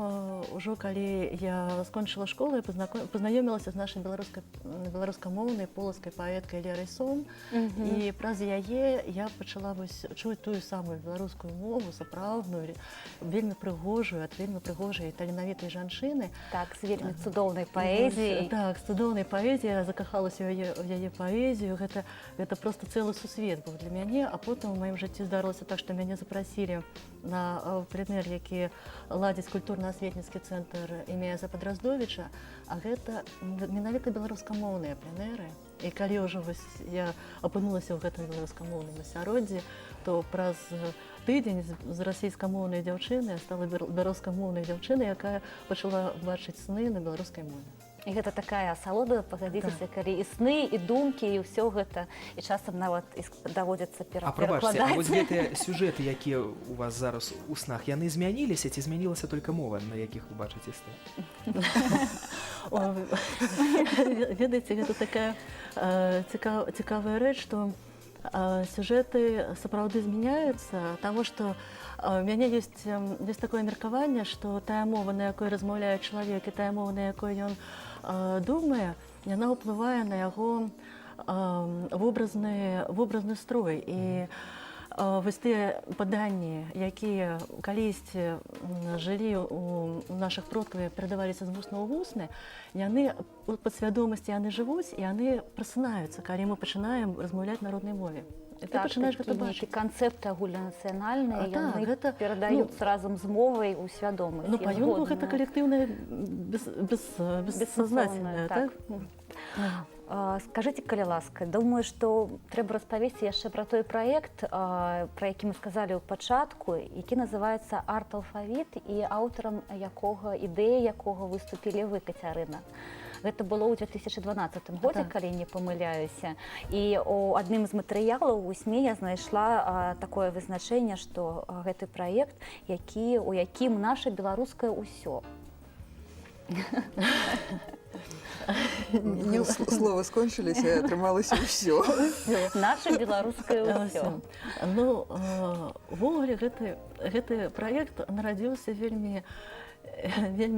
Speaker 6: ужо калі я скончыла школу, я пазнаёмілася з нашай беларускамоўнай полацкай паэткай Лерай Сом, і праз яе я пачала чуць тую самую беларускую мову, сапраўдную, вельмі прыгожай таленавітай жанчыны.
Speaker 1: Так, з вельмі цудоўнай паэзіяй.
Speaker 6: Так, з цудоўнай паэзіяй, закахалася ў яе паэзію. Гэта проста цэлы сусвет быў для мяне, а потым у маім жыцці здарылася так, што мяне запрасілі на пленэр, які ладзіць культурна-асветніцкі цэнтр імя Западраздовіча, а гэта менавіта беларускамоўныя пленэры. І калі ўжо я апынулася ў гэтым беларускамоўным асяроддзі, то праз тыдзень з расійскамоўнай дзяўчыны стала беларускамоўнай дзяўчынай, якая пачала бачыць сны на беларускай мове.
Speaker 1: І гэта такая асалода, пагадзіцеся, калі і сны, і думкі, і ўсё гэта, і часам нават даводзіцца
Speaker 2: А прабачце, а вось
Speaker 1: перакладаць.
Speaker 2: гэтыя сюжэты, якія у вас зараз у снах, яны змяніліся ці змянілася толькі мова, на якіх вы бачыце сны?
Speaker 6: Ведаеце, гэта такая цікавая рэч, што сюжэты сапраўды змяняюцца, таму што у мяне ёсць такое меркаванне, што тая мова, на якой размаўляе чалавек, і тая мова, на якой ён думае, яна ўплывае на яго вобразны строй. І вось тыя паданні, якія калісьці жылі у нашых продкаў і перадаваліся з вусна ў вусны, яны у падсвядомасці яны жывуць, і яны прасынаюцца, калі мы пачынаем размаўляць на роднай мове. І ты пачынаеш гэта бачыць.
Speaker 1: Канцэпты агульнанацыянальныя, яны
Speaker 6: гэта
Speaker 1: перадаюцца разам з мовай у свядомасць.
Speaker 6: Ну, па-ёнку гэта калектыўнае бессазнательнае, так?
Speaker 1: Скажыце, калі ласка, думаю, што трэба распавесці яшчэ пра той праект, пра які мы сказалі ў пачатку, які называецца «Арт-алфавіт», і аўтарам якога, ідэі якога выступілі вы, Кацярына. Гэта было ў 2012 годзе, калі не памыляюся. І у адным з матэрыялаў у СМІ я знайшла такое вызначэнне, што гэты праект, у якім наша беларускае ўсё.
Speaker 5: Словы скончыліся, атрымалася ўсё.
Speaker 1: Наша беларускае ўсё.
Speaker 6: Ну, увогуле, гэты праект нарадзіўся вельмі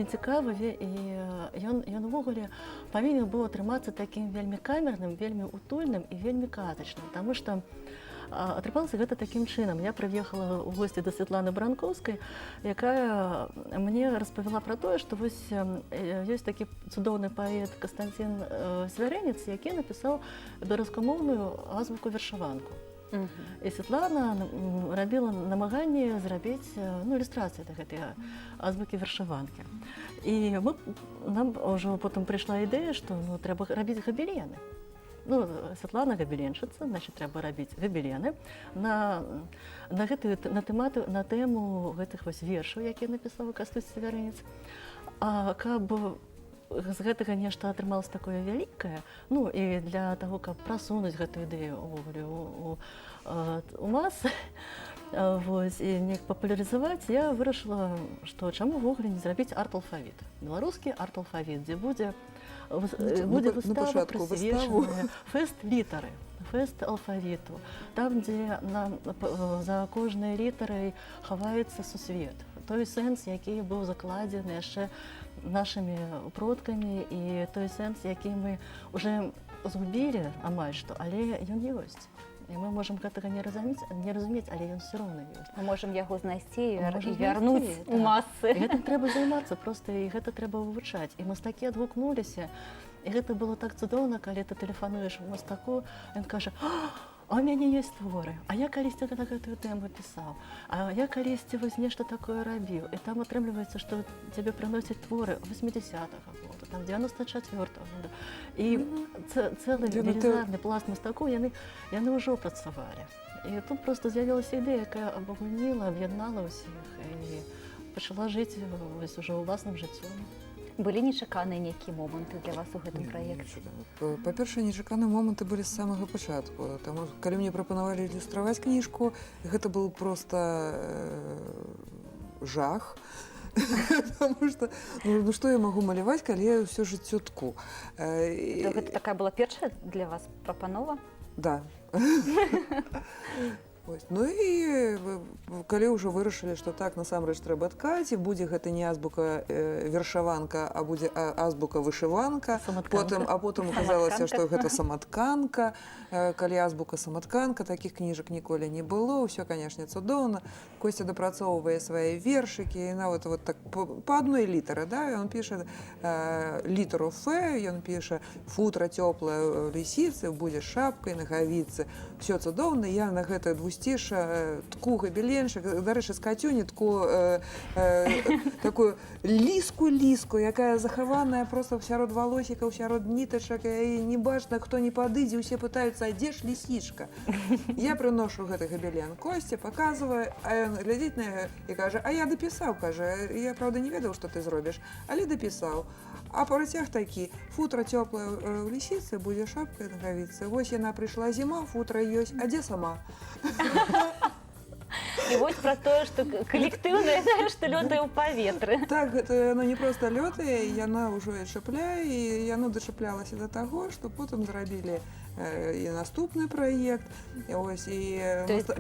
Speaker 6: цікавы, і ён увогуле павінен быў атрымацца такім вельмі камерным, вельмі утульным і вельмі казачным, таму што атрымалася гэта такім чынам. Я прыехала ў госці да Святланы Бранкоўскай, якая мне распавяла пра тое, што вось ёсць такі цудоўны паэт Кастанцін Свярэнец, які напісаў беларускамоўную азбуку-вершаванку. І Святлана рабіла намаганне зрабіць ілюстрацыі да гэтай азбукі-вершаванкі. І нам ўжо потым прыйшла ідэя, што трэба рабіць габелены. Святлана габеленшыца, значит, трэба рабіць габелены на тэму гэтых вось вершаў, якія напісаў Кастусь Свярэнец. А каб з гэтага нешта атрымалася такое вялікае, і для таго, каб прасунуць гэту ідэю у масы, і неяк папулярызаваць, я вырашыла, што чаму ўвогуле не зрабіць арт-алфавіт. Беларускі арт-алфавіт, дзе будзе выстава прысвечаная фэст-літары, фэст-алфавіту, там, дзе за кожнай літарай хаваецца сусвет. Той сэнс, які быў закладзены яшчэ нашымі продкамі, і той сэнс, які мы ўжо згубілі амаль што, але ён ёсць. І мы можам гэтага не разумець, але ён ўсё роўна ёсць.
Speaker 1: Мы можам яго знайсці і вярнуць у масы.
Speaker 6: Гэтым трэба займацца проста, і гэта трэба вывучаць. І мастакі адгукнуліся, і гэта было так цудоўна, калі ты тэлефануеш мастаку, ён кажа: «А у мяне ёсць творы, а я калісьці на гэтую тэму пісаў, а я калісьці вось нешта такое рабіў». І там атрымліваецца, што цябе прыносяць творы 80-го года, там 94-го года. І цэлы велізарны пласт мастакоў яны ўжо працавалі. І тут проста з'явілася ідэя, якая абагульніла, аб'яднала ўсіх і пачала жыць ужо ўласным жыццём.
Speaker 1: Былі нечаканыя нейкія моманты для вас у гэтым праекце?
Speaker 5: Па-першае, нечаканыя моманты былі з самага пачатку. Таму, калі мне прапанавалі ілюстраваць кніжку, гэта быў проста жах. Потому что, што я магу маляваць, калі я ўсё жыццё тку?
Speaker 1: Гэта такая была першая для вас прапанова?
Speaker 5: Да. Ось. Ну і калі ўжо вырашылі, што так насамрэч трэба ткаць, і будзе гэта не азбука вершаванка, а будзе азбука вышыванка.
Speaker 6: Саматканка.
Speaker 5: Потым аказалася, што гэта саматканка. Калі азбука саматканка, такіх кніжак ніколі не было. Усё, канешне, цудоўна. Костя дапрацоўвае свае вершыкі, і нават вот так па адной літары, да? Ён піша літару Ф, ён піша футра цёплая лісіцы, будзе шапкай, нагавіцы. Всё цудоўна, я на гэта двусціша тку габеленчык, дарэчы, з Кацюні тку такую ліску, якая захаваная просто сярод валосікаў, сярод нітачак, і не бачна, хто не падыдзе, усе пытаюцца, а дзе ж лісічка? Я прыношу гэты габелен Косце, паказваю, а ён глядзіць на яго і кажа, а я дапісаў, кажа, я, правда, не ведаў, што ты зробіш, але дапісаў. А працяг такі, футра цёплая ў лісіцы, будзе шапка і нагавіцы. Вось яна прыйшла зіма, футра ёсць, а дзе сама?
Speaker 1: І вось пра тое, што калектыўнае, што лётае ў паветры.
Speaker 5: Так, гэта яно не проста лётае, яно ўжо і чапляе, і яно дачаплялася да таго, што потым зрабілі і наступны праект. Ось, і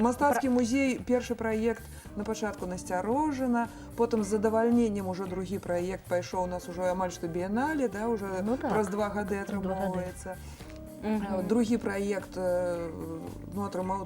Speaker 5: мастацкі музей, першы праект на пачатку насцярожана, потым з задавальненнем ужо другі праект пайшоў у нас ужо амаль што біянале, да, уже праз 2 гады атрымоўваецца. Другі праект атрымаў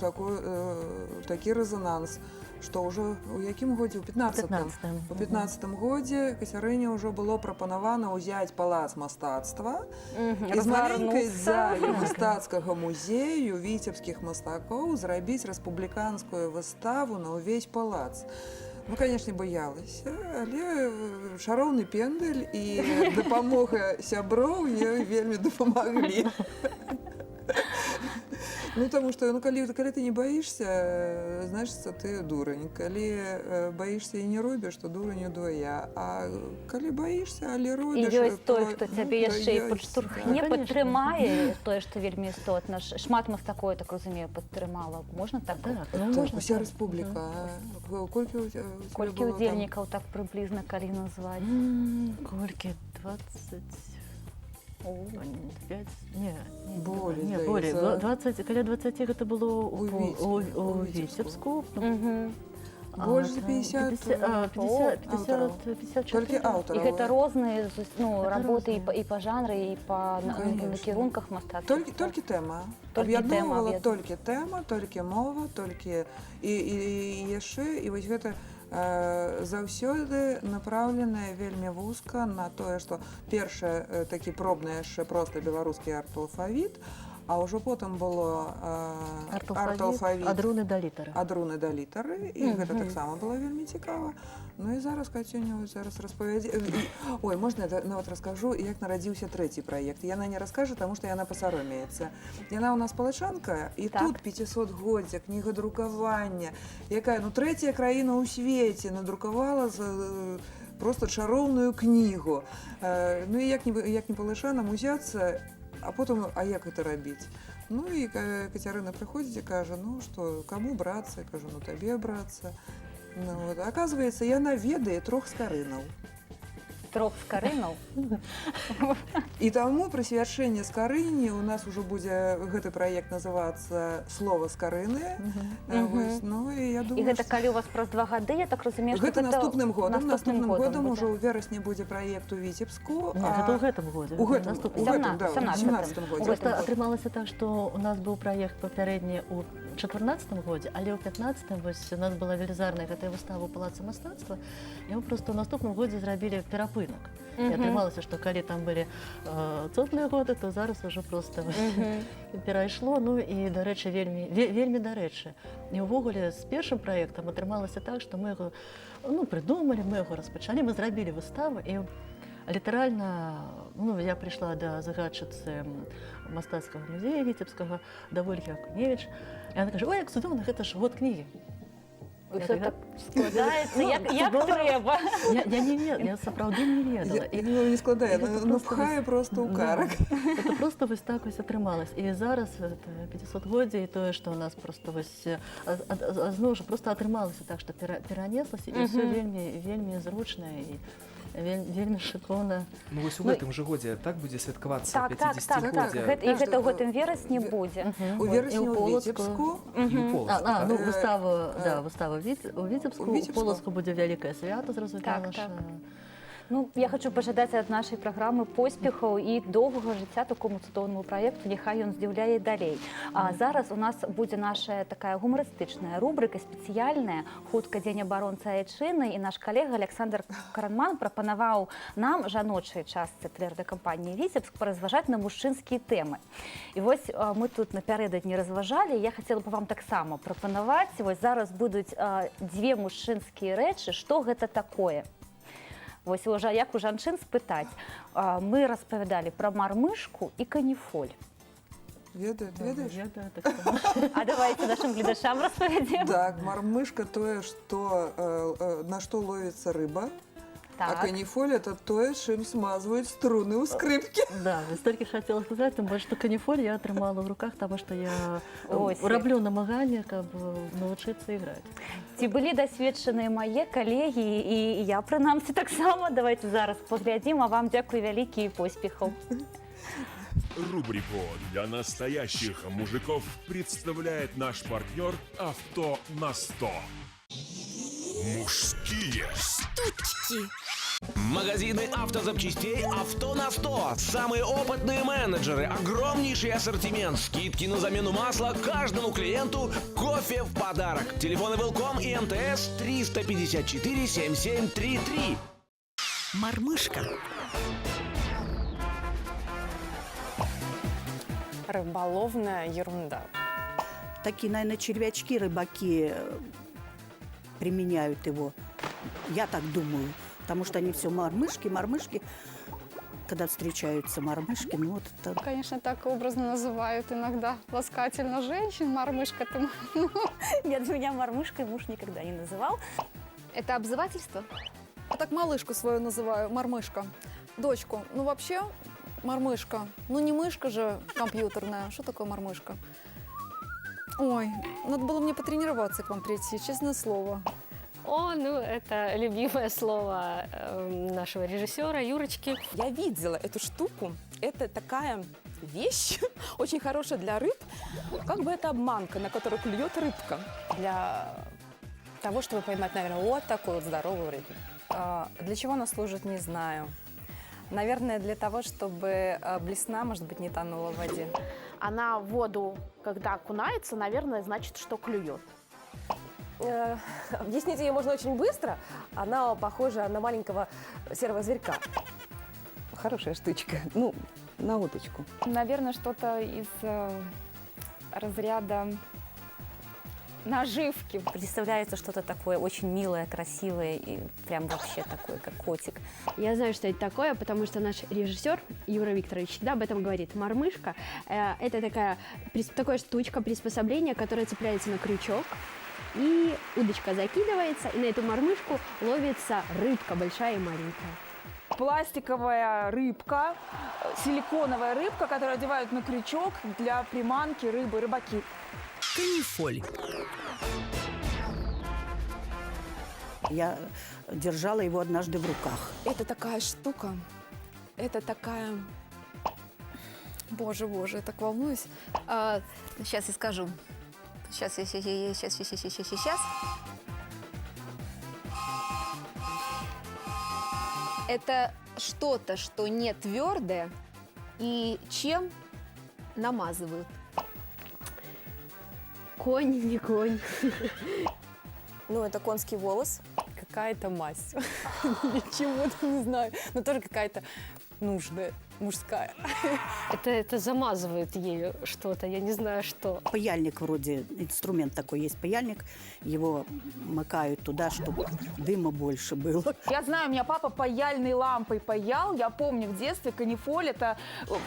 Speaker 5: такі рэзананс, што ўжо у якім годзе? У 15-м. У 15-м годзе Кацярыне ўжо было прапанавана ўзяць палац мастацтва і з маленькай залі мастацкага музею віцебскіх мастакоў зрабіць рэспубліканскую выставу на ўвесь палац. Ну, канешне, баялася, але шароўны пендаль і дапамога сяброў ёй вельмі дапамаглі. Ну, таму што, калі ты не баішся, значыцца, ты дурань. Калі баішся і не робіш, то дуранню двая. А калі баішся, але робіш...
Speaker 1: І ёсць той, хто цябе яшчэ і падштурхне, падтрымае, тое, што вельмі істотна. Шмат мастакоў, так разумею, падтрымала. Можна так?
Speaker 6: Так,
Speaker 5: Так, уся рэспубліка.
Speaker 1: Колькі ўдзельнікаў так прыблізна, калі назваць?
Speaker 6: Колькі? 20... 5?
Speaker 5: Болей.
Speaker 6: 20, каля 20 гэта было у Віцебску.
Speaker 5: Больш за 50 аўтараў.
Speaker 6: 54.
Speaker 5: Толькі аўтараў.
Speaker 1: І гэта розныя работы і па жанры, і па накірунках мастацтва.
Speaker 5: Толькі тэма.
Speaker 1: Толькі тэма.
Speaker 5: Аб'ядноўвала толькі тэма, толькі мова, толькі і яшчэ, і вось гэта заўсёды направленая вельмі вузка на тое, што першы такі пробны яшчэ проста беларускі арт-алфавіт, а ўжо потым было арт-алфавіт
Speaker 6: ад руны да літары.
Speaker 5: Ад руны да літары, і гэта таксама было вельмі цікава. Ну і зараз Кацюня зараз распавядзе. Ой, можна я нават раскажу, як нарадзіўся трэці праект. Яна не раскажа, таму што яна пасаромеецца. Яна ў нас палачанка, і тут 500-годдзя кнігадрукавання, якая, трэцяя краіна ў свеце надрукавала просто чароўную кнігу. Ну і як не палачанам узяцца, а потым, а як гэта рабіць? Ну і Кацярына прыходзіць і кажа, што, каму брацца? Я кажу, табе брацца. Оказывается, яна ведае 3 скарынаў.
Speaker 1: 3 скарынаў?
Speaker 5: І таму прысвячэнне скарыні у нас ужо будзе гэты праект называцца «Слова скарыны». Ну, і я думаю,
Speaker 1: І гэта калі у вас праз 2 гады, я так разумею, што
Speaker 5: гэта наступным годам. Наступным годам
Speaker 1: будзе.
Speaker 5: ужо ў верасні будзе праект у Віцебску.
Speaker 6: Гэта ў гэтым годзе.
Speaker 5: У гэтым, у 17-м годзе.
Speaker 6: Просто атрымалася так, што у нас быў праект папярэдні ў 14-м годзе, але ў 15-м вось у нас была велізарная гэтая выстава ў Палацы мастацтва, і мы проста ў наступным годзе зрабілі перапынак. І атрымалася, што калі там былі цотныя годы, то зараз ужо проста перайшло. Ну і, дарэчы, вельмі дарэчы. І ўвогуле з першым праектам атрымалася так, што мы яго прыдумалі, мы яго распачалі, мы зрабілі выставу, і літаральна, я прыйшла да загадчыцы мастацкага музея віцебскага, да Ольгі Акуневіч, і яна кажа, ой, як цудоўна, гэта ж год кнігі.
Speaker 1: Все так складаецца, як трэба.
Speaker 6: Я не ведала, я сапраўды не ведала.
Speaker 5: Не складае, пхае просто ў карак.
Speaker 6: Это просто вось так вось атрымалось. І зараз 500-годдзе, і тое, што у нас просто вось зноў жа просто атрымалася так, што перанеслася, і ўсё вельмі зручна. вельмі шыкоўна.
Speaker 2: Ну вось у
Speaker 6: Ну,
Speaker 2: гэтым жа годзе так будзе святкавацца
Speaker 1: Так,
Speaker 2: 50-годдзе.
Speaker 1: І гэта ў гэтым верасні будзе.
Speaker 5: У верасні ў Віцебску.
Speaker 2: І ў Полацку.
Speaker 6: Ну, выстава у Віцебску, у
Speaker 5: Віцебску.
Speaker 6: Полацку будзе вялікае свято, зразумела.
Speaker 1: Так. Ну, я хочу пожадаць ад нашай праграмы поспехаў і доўгага жыцця такому цудоўнаму праекту, няхай ён здзіўляе далей. А зараз у нас будзе наша такая гумарыстычная рубрика спецыяльная «Хутка дзень абаронцы Айчыны», і наш калега Александр Кранман прапанаваў нам, жаночай частцы тэлерадыёкампаніі «Віцебск», паразважаць на мужчынскія тэмы. І вось мы тут напярэдадні разважалі, я хацела б вам таксама прапанаваць, вось зараз будуць дзве мужчынскія рэчы, што гэта такое. Вось уже як у жанчын спытаць. Мы распавядалі пра мармышку і каніфоль.
Speaker 5: Ведаеш?
Speaker 6: Ведаю, так само.
Speaker 1: А давайте нашим глядачам распавядзем.
Speaker 5: Так, мармышка тое, на што ловіцца рыба. А
Speaker 1: Так.
Speaker 5: каніфоль это тое, чым смазваюць струны ў скрыпкі.
Speaker 6: Да, столькі ж хацела сказаць, тым больш, што каніфоль я атрымала ў руках, таму што я
Speaker 1: Ось.
Speaker 6: раблю намаганне, каб навучыцца іграць.
Speaker 1: Ці былі дасведчаныя мае калегі і я, прынамсі, таксама. Давайте зараз паглядзім, а вам дзякуй вялікі і поспехаў.
Speaker 7: Рубрику «Для настоящих мужиков» представляет наш партнер «Авто на 100». Мужские
Speaker 8: Штучки. Магазины автозапчастей «Авто на 100». Самые опытные менеджеры, огромнейший ассортимент, скидки на замену масла каждому клиенту, кофе в подарок. Телефоны Велком и МТС 354 7733. Мормышка.
Speaker 9: Рыболовная ерунда.
Speaker 10: Такие, наверное, червячки рыбаки применяют его. Я так думаю. Потому что они все мормышки. Когда встречаются мормышки, ну вот это...
Speaker 9: Конечно, так образно называют иногда ласкательно женщин. Мормышка ты.
Speaker 1: Нет, меня мормышкой муж никогда не называл.
Speaker 9: Это обзывательство?
Speaker 11: Я так малышку свою называю, мормышка. Дочку. Ну, вообще, мормышка. Ну, не мышка же компьютерная. Что такое мормышка? Ой, надо было мне потренироваться к вам прийти, честное слово.
Speaker 12: О, ну это любимое слово нашего режиссера Юрочки.
Speaker 9: Я видела эту штуку. Это такая вещь, очень хорошая для рыб. Как бы это обманка, на которую клюет рыбка. Для того, чтобы поймать, наверное, вот такую вот здоровую рыбу.
Speaker 11: Для чего она служит, не знаю. Наверное, для того, чтобы блесна, может быть, не тонула в воде.
Speaker 12: Она в воду, когда окунается, наверное, значит, что клюет.
Speaker 9: Объяснить ее можно очень быстро. Она похожа на маленького серого зверька. Хорошая штучка. Ну, на уточку.
Speaker 11: Наверное, что-то из разряда наживки.
Speaker 1: Представляется что-то такое очень милое, красивое и прям вообще такое, как котик.
Speaker 12: Я знаю, что это такое, потому что наш режиссер Юра Викторович всегда об этом говорит. Мормышка это такая штучка, приспособление, которое цепляется на крючок. И удочка закидывается, и на эту мормышку ловится рыбка, большая и маленькая.
Speaker 9: Пластиковая рыбка, силиконовая рыбка, которую одевают на крючок для приманки рыбы, рыбаки.
Speaker 8: Канифоль.
Speaker 10: Я держала его однажды в руках.
Speaker 11: Это такая штука. Это такая... Боже, я так волнуюсь. Сейчас я скажу. Сейчас. Это что-то, что не твердое и чем намазывают.
Speaker 12: Конь, не конь.
Speaker 9: Ну, это конский волос. Какая-то мазь. Ничего-то не знаю. Но тоже какая-то нужная, мужская.
Speaker 12: Это замазывает ею что-то, я не знаю что.
Speaker 10: Паяльник вроде, инструмент такой есть, паяльник. Его макают туда, чтобы дыма больше было.
Speaker 9: Я знаю, у меня папа паяльной лампой паял. Я помню в детстве канифоль, это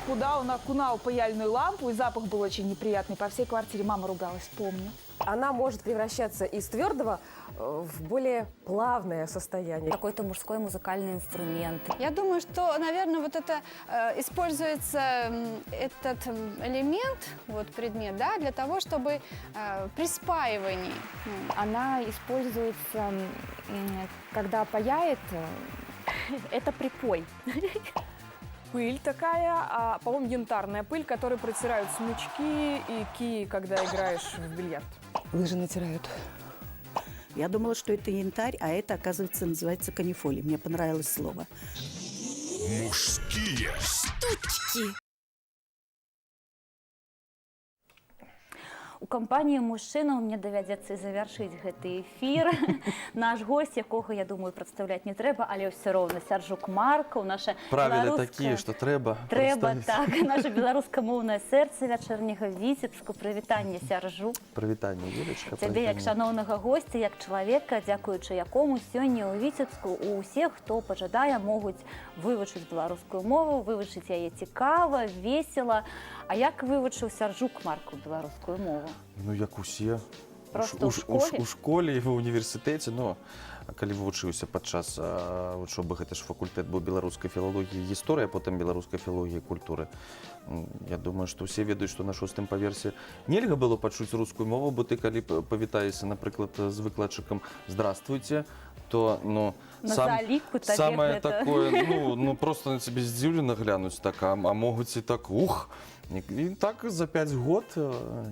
Speaker 9: куда он окунал паяльную лампу, и запах был очень неприятный. По всей квартире мама ругалась, помню.
Speaker 13: Она может превращаться из твердого в более плавное состояние.
Speaker 1: Какой-то мужской музыкальный инструмент.
Speaker 11: Я думаю, что, наверное, вот это используется этот элемент, вот предмет, да, для того, чтобы при спаивании.
Speaker 1: Она используется, когда паяет
Speaker 9: Это припой. Пыль такая, по-моему, янтарная пыль, которой протирают смычки и кии, когда играешь в бильярд.
Speaker 5: Лыжи натирают.
Speaker 10: Я думала, что это янтарь, а это, оказывается, называется канифоли. Мне понравилось слово.
Speaker 7: Мужские
Speaker 1: штучки. У кампаніі мужчынаў мне давядзецца завяршыць гэты эфір. Наш гость, якога, я думаю, прадстаўляць не трэба, але ўсё роўна Сяржук Маркаў, наша
Speaker 14: правілы такія, што трэба.
Speaker 1: Трэба, так. Наша беларускамоўнае сэрца вячэрняга Віцебску. Прывітанне, Сяржук.
Speaker 14: Прывітанне, Юлечка.
Speaker 1: Цябе як шаноўнага госця, як чалавека, дзякуючы якому сёння ў Віцебску у ўсіх, хто пажадае, могуць вывучыць беларускую мову, вывучыць яе цікава, весела. А як вывучыў Сяржук Маркаў беларускую мову?
Speaker 14: Ну, як усе.
Speaker 1: Просто
Speaker 14: у школе і ва універсітэце, но калі вывучыўся падчас вучобы, гэта ж факультэт быў беларускай філалогіі і гісторыі, а потым беларускай філалогіі і культуры. Я думаю, што ўсе ведаюць, што на 6-м паверсе нельга было пачуць рускую мову, бо ты калі павітаешся, напрыклад, з выкладчыкам «Здравствуйте», то, ну, самое такое, ну, просто на тебе здзіўлена глянуць так, а могуць і так, ух, і так за 5 год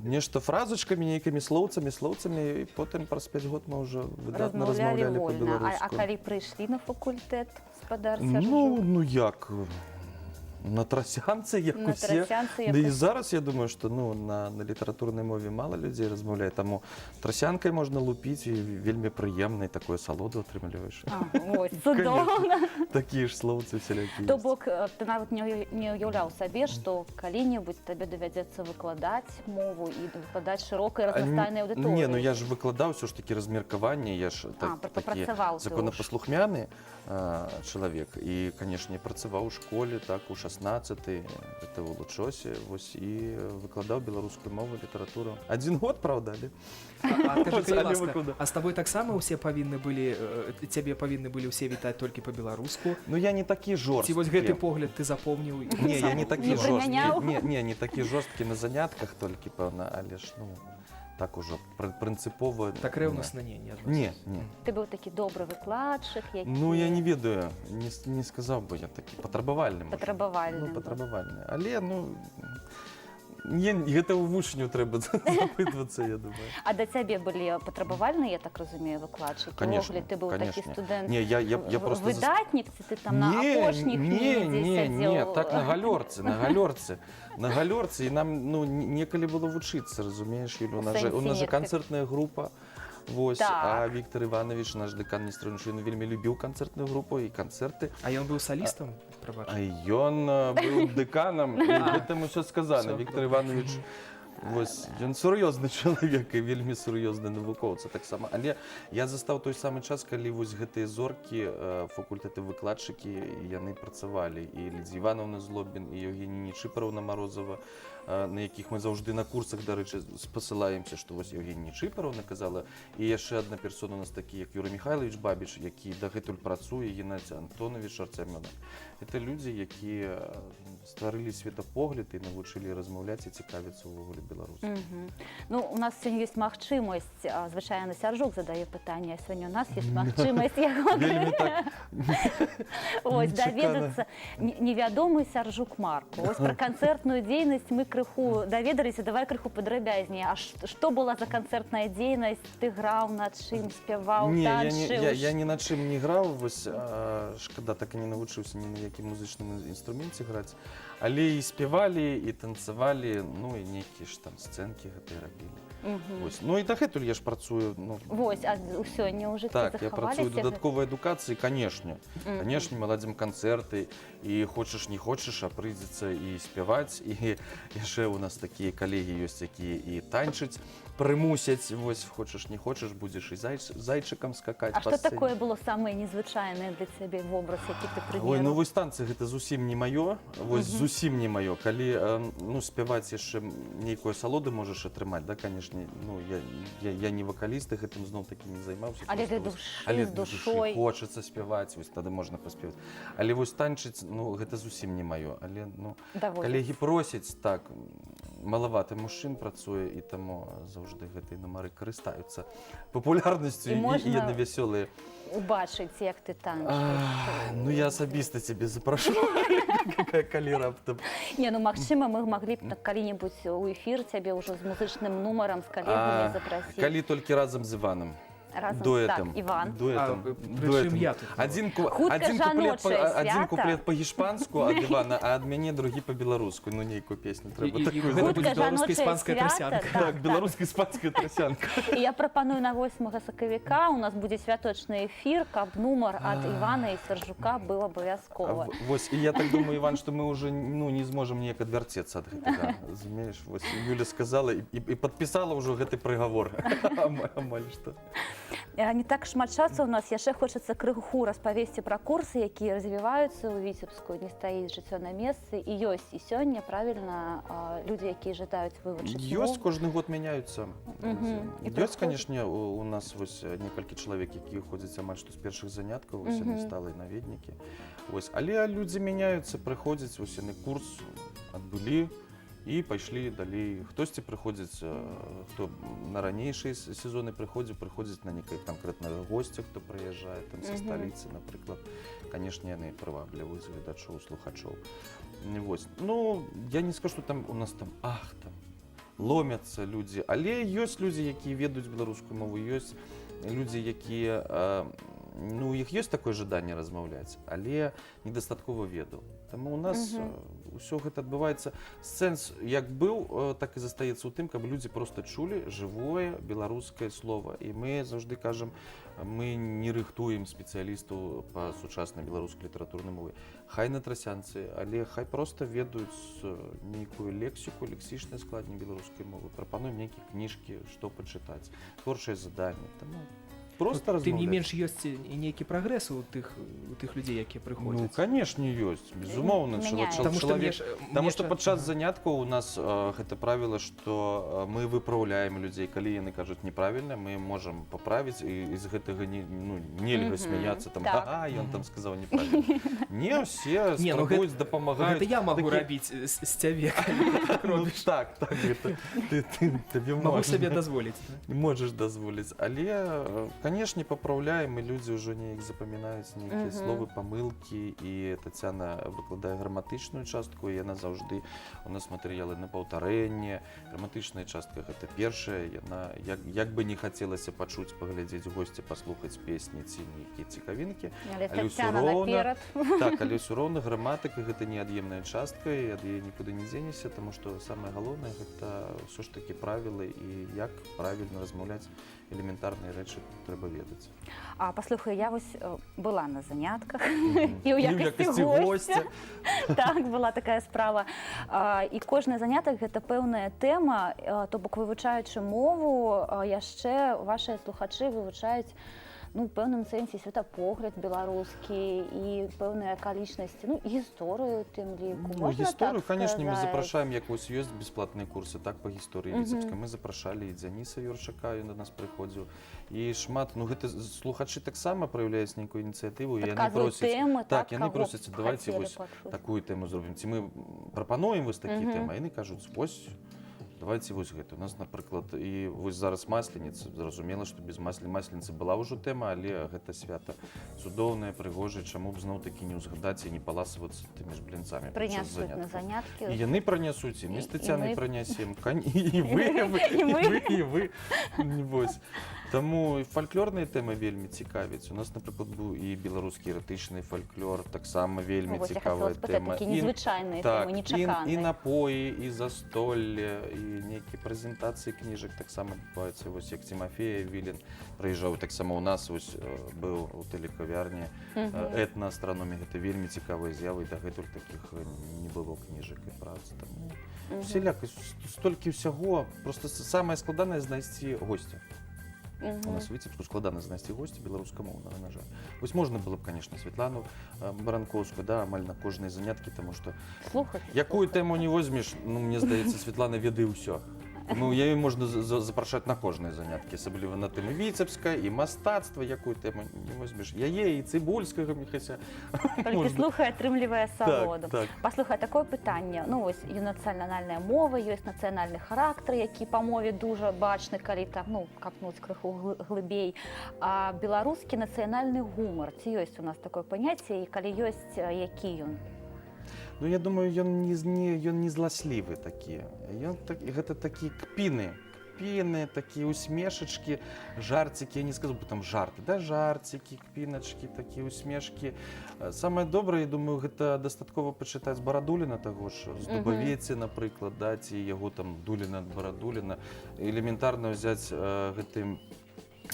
Speaker 14: нешта фразочкамі, нейкімі слоўцамі, і потым праз 5 год мы ўжо выдатна размаўлялі па-беларуску.
Speaker 1: А калі прыйшлі на факультэт, спадар Сяржук?
Speaker 14: Ну, як? На трасянцы, як усе. Да і зараз, я думаю, што на літаратурнай мове мала людзей размаўляе, таму трасянкай можна лупіць, і вельмі прыемна, і такое салоду атрымліваеш.
Speaker 1: Ой, цудоўна.
Speaker 14: Такія ж слоўцы усялякія.
Speaker 1: То бок, ты нават не ўяўляў сабе, што калі-небудзь табе давядзецца выкладаць мову і выкладаць шырокай разнастайнай аўдыторыі?
Speaker 14: Не, ну я ж выкладаў ўсё ж такі размеркаванне, я ж такі законапаслухмяны чалавек. І, канешне, працаваў у школе, так, у 16-й, это ў Лучосе, вось, і выкладаў беларускую мову, літаратуру. 1 год, правда, але...
Speaker 2: Скажи, ласка, а з табой таксама ўсе павінны былі, цябе павінны былі ўсе вітаць толькі па-беларуску?
Speaker 14: Ну, я не такі жорсткі.
Speaker 2: Ці вось гэты погляд ты запомніў?
Speaker 14: Не, я не такі жорсткі. Не такі жорсткі на занятках толькі, пэўна, але ж, ну... так ужо прынцыпова...
Speaker 2: Так рэўнасна не
Speaker 14: адносіш? Не.
Speaker 1: Ты быў такі добры выкладчык, які...
Speaker 14: Ну, я не ведаю, не сказаў бы я такі патрабавальны.
Speaker 1: Патрабавальны.
Speaker 14: Але, ну... Гэта ў вучню трэба запытвацца, я думаю.
Speaker 1: А да цябе былі патрабавальныя, я так разумею, выкладчыкі?
Speaker 14: Конечно,
Speaker 1: ты быў такі студэнт
Speaker 14: выдатнік,
Speaker 1: ці ты там на апошніх недзе сядзеў?
Speaker 14: Не, так на галёрцы. І нам, ну, некалі было вучыцца, разумееш, Юля? У нас же канцэртная група. Вось, а Віктор Іванович, наш дэкан Нестерович, ён вельмі любіў канцэртную групу і канцэрты.
Speaker 2: А ён быў салістам?
Speaker 14: А ён быў дэканам, і гэтым усё сказана. Віктор Іванович, вось, ён сур'ёзны чалавек і вельмі сур'ёзны навукоўца таксама. Але я застаў той самы час, калі вось гэтыя зоркі, факультэты выкладчыкі, яны працавалі. І Лідзія Івановна Злобін, і Евгенія Нечыпараўна-Марозава, на якіх мы заўжды на курсах, дарэчы, спасылаемся, што вось Евгенія Нечыпараўна казала. І яшчэ адна персона у нас такі, як Юрый Михайлович Бабіч, які дагэтуль працуе, Геннадзь Антонович Артемёнак. Гэта людзі, якія стварылі светапогляд і навучылі размаўляць і цікавіцца ўвогуле беларускай.
Speaker 1: Ну, у нас сёння ёсць магчымасць, звычайна Сяржук задае пытанне, а сёння у нас ёсць магчымасць яго даведацца невядомы Сяржук Марку. Вось пра канцэртную дзейнасць мы крыху даведаліся, давай крыху падрабязней. А што была за канцэртная дзейнасць? Ты граў, над чым спяваў, танчыў?
Speaker 14: Не, я ні над чым не граў, вось, шкада, так і не навучыўся ні на якім музычным інструменце граць. Але і спявалі, і танцавалі, ну, і нейкія ж там сцэнкі гэтыя рабілі. Ну, і дагэтуль я ж працую.
Speaker 1: Вось, а сёння ў жыцці захаваліся?
Speaker 14: Так, я працую ў дадатковай адукацыі, канешне. Канешне, мы ладзім канцэрты, і хочаш, не хочаш, а прыйдзецца і спяваць. І яшчэ ў нас такія калегі ёсць, якія і танчыць прымусяць. Вось, хочаш, не хочаш, будзеш і зайчыкам скакаць.
Speaker 1: А што такое было самае незвычайнае для цябе вобраз, які ты прымерыў?
Speaker 14: Ой, ну вось танцы гэта зусім не маё. Вось зусім не маё. Калі, ну, спяваць яшчэ нейкую асалоду можаш атрымаць, да, канешне, ну, я не вакаліст, і гэтым зноў-такі не займаўся.
Speaker 1: Але для душы, з душой.
Speaker 14: Хочацца спяваць, вось тады можна паспяваць. Але вось танчыць, ну, гэта зусім не маё. Але, ну, калегі просяць, так, малавата мужчин працуе, і таму заўжды гэтыя нумары карыстаюцца папулярнасцю, і яны вясёлыя.
Speaker 1: Убачыць, як ты танчыш.
Speaker 14: Ну, я асабіста цябе запрашу, калі раптам.
Speaker 1: Не, ну, магчыма, мы маглі б калі-небудзь у эфір цябе ўжо з музычным нумарам, з калегамі запрасіць.
Speaker 14: Калі толькі разам з Іванам.
Speaker 1: Разом, так, Иван.
Speaker 2: Причем я тут.
Speaker 14: Один куплет по-гішпанску ад Івана, а ад мяне другі по-беларуску. Ну, нейкую песню трэба такую.
Speaker 2: Гэта будзе беларуска-іспанская трасянка.
Speaker 14: Так, беларуска-іспанская трасянка.
Speaker 1: І я прапаную на 8 сакавіка, у нас будзе святочны эфір, каб нумар ад Івана і Саржука быў абавязкова.
Speaker 14: Вось, і я так думаю, Іван, што мы ўжо не зможам ніяк адвярцецца ад гэтага. Разумееш, вось, Юля сказала і падпісала ўжо гэты прыгавор. Амаль што.
Speaker 1: Не так шмат часу у нас, яшчэ хочацца крыху распавесці пра курсы, якія развіваюцца ў Віцебску, не стаіць жыццё на месцы, і ёсць і сёння, правільна, людзі, якія жадаюць вывучыць мову.
Speaker 14: Ёсць, кожны год мяняюцца. Ёсць, канешне, у нас вось некалькі чалавек, якія ходзяць амаль што з першых заняткаў, вось яны сталыя наведнікі. Але людзі мяняюцца, прыходзяць, вось яны курс адбылі, і пайшлі далей. Хтосьці прыходзіць, хто на ранейшыя сезоны прыходзіць на некае канкрэтнага госця, хто прыязджае там са сталіцы, напрыклад. Канешне, яны прывабліваюць гледачоў, слухачоў. Ну, я не скажу, што там у нас там ломяцца людзі, але ёсць людзі, якія ведаюць беларускую мову, ёсць людзі, якія, ну, у іх ёсць такое жаданне размаўляць, але недастаткова ведаў. Таму у нас ўсё гэта адбываецца. Сэнс як быў, так і застаецца ў тым, каб людзі проста чулі жывое беларускае слова. І мы заўжды кажам, мы не рыхтуем спецыялістаў па сучаснай беларускай літаратурнай мове. Хай на трасянцы, але хай проста ведаюць нейкую лексіку, лексічнае складанне беларускай мовы. Прапануем нейкія кніжкі, што пачытаць, творчыя заданні. Таму просто
Speaker 2: тым не
Speaker 14: размаўляць.
Speaker 2: менш ёсць і нейкі прагрэс у тых людзей, якія прыходзяць.
Speaker 14: Ну, канешне, ёсць, безумоўна. Таму што падчас заняткаў у нас гэта правіла, што мы выпраўляем людзей. Калі яны кажуць неправільна, мы можам паправіць, і з гэтага нельга смяяцца, там, ага, ён там сказаў неправільна. Не, усе спрабуюць дапамагаюць.
Speaker 2: Гэта я магу рабіць з цябе, калі ты так робіш.
Speaker 14: Так, табе
Speaker 2: могу сабе дазволіць.
Speaker 14: Можаш дазволіць, але канешне, папраўляем, і людзі ўжо неяк запамінаюць нейкія словы, памылкі, і Тацяна выкладае граматычную частку, і яна заўжды, у нас матэрыялы на паўтарэнне, граматычная частка гэта першая, яна, як бы не хацелася пачуць, паглядзець госця, паслухаць песні ці нейкія цікавінкі, але ўсё роўна граматыка гэта неад'емная частка, і ад яе нікуды не дзенешся, таму што самае галоўнае гэта ўсё ж такі правілы, і як правільна размаўляць элементарныя рэчы трэба ведаць.
Speaker 1: Паслухай, я вось была на занятках і ў якасці госця. Так, была такая справа. І кожны занятак гэта пэўная тэма, то бок вывучаючы мову, яшчэ вашыя слухачы вывучаюць, ну, у пэўным сэнсе светапогляд беларускі і пэўныя акалічнасці, ну, гісторыю тым ліку.
Speaker 14: Ну, гісторыю, канешне, мы запрашаем, як вось ёсць бесплатныя курсы, так, па гісторыі Віцебскай. Мы запрашалі і Дзяніса Юрчака, ён да нас прыходзіў. І шмат, ну, гэта слухачы таксама праяўляюць нейкую ініцыятыву, і яны просяць, давайце вось такую тэму зробім. Ці мы прапануем вось такі тэмы, а яны кажуць, вось, давайте вось гэта. У нас, напрыклад, і вось зараз масленіца. Зразумела, што без масленіцы была ўжо тэма, але гэта свята цудоўнае, прыгожае. Чаму б зноў-такі не ўзгадаць і не паласавацца тымі ж блінцамі падчас заняткаў.
Speaker 1: Прынясуць на заняткі.
Speaker 14: І яны пранясуць, і мы з Тацянай пранясем. І вы. Вось. Таму фальклорныя тэмы вельмі цікавяць. У нас, напрыклад, быў і беларускі эратычны фальклор, таксама вельмі цікавая тэма.
Speaker 1: Такі незвычайныя тэмы, нечаканыя.
Speaker 14: І напоі, і застолле, і нейкія прэзентацыі кніжак таксама адбываюцца. Вось як Тимофей Вілін прыязджаў, таксама у нас вось быў у тэлекавярні этнаастрономія. Гэта вельмі цікавая з'ява, і дагэтуль такіх не было кніжак і прац. Таму усяляка, столькі ўсяго, проста самае складанае знайсці госця. У нас Віцебску складана знайсці госця беларускамоўнага, на жаль. Вось можна было б, канешне, Святлану Баранковскую, да, амаль на кожнай заняткі, таму што якую тэму не возьмеш, ну, мне здаецца, Святлана ведае ўсё. Ну, яе можна запрашаць на кожныя заняткі, асабліва на тэму віцебска і мастацтва, якую тэму не возьмеш. Яе і цыбульскага міхася.
Speaker 1: Толькі слухае, атрымлівае асалоду.
Speaker 14: так.
Speaker 1: Паслухай, такое пытанне. Ну, ось є нацыянальная мова, ёсць нацыянальны характар, які па мове дуже бачны, калі так, ну, капнуць крыху глыбей. А беларускі нацыянальны гумар. Ці ёсць у нас такое паняцце, і калі ёсць, які ён?
Speaker 14: Ну, я думаю, ён не зласлівы такі. Гэта такі кпіны, такія усмешачкі, жарцікі, я не скажу, бо там жарты, да, жарцікі, кпіначкі, такія усмешкі. Самае добрае, я думаю, гэта дастаткова пачытаць Барадуліна таго ж, з Дубавеці, напрыклад, да, ці яго там Дуліна, Барадуліна, элементарна ўзяць гэты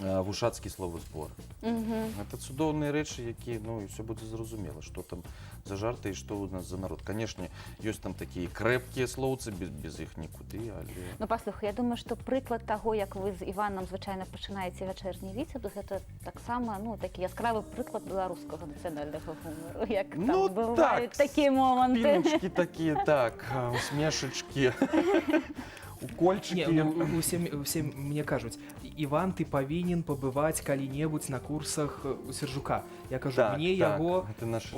Speaker 14: вушацкі словазбор. Гэта цудоўныя рэчы, якія, ну, і ўсё будзе зразумела, што там за жарты і што ў нас за народ. Канешне, ёсць там такія крэпкія слоўцы, без іх нікуды, але...
Speaker 1: Ну, паслухай, я думаю, што прыклад таго, як вы з Іванам звычайна пачынаеце вячэрні віцебс, гэта таксама, ну, такі яскравы прыклад беларускага нацыянальнага гумару, як там бываюць такія моманты.
Speaker 14: Спіначкі такія, так, усмешачкі. Укольчики.
Speaker 2: Не, ну, усе мне кажуць, Іван, ты павінен пабываць калі-небудзь на курсах у Сержука. Я кажу,
Speaker 14: так,
Speaker 2: мне
Speaker 14: так,
Speaker 2: яго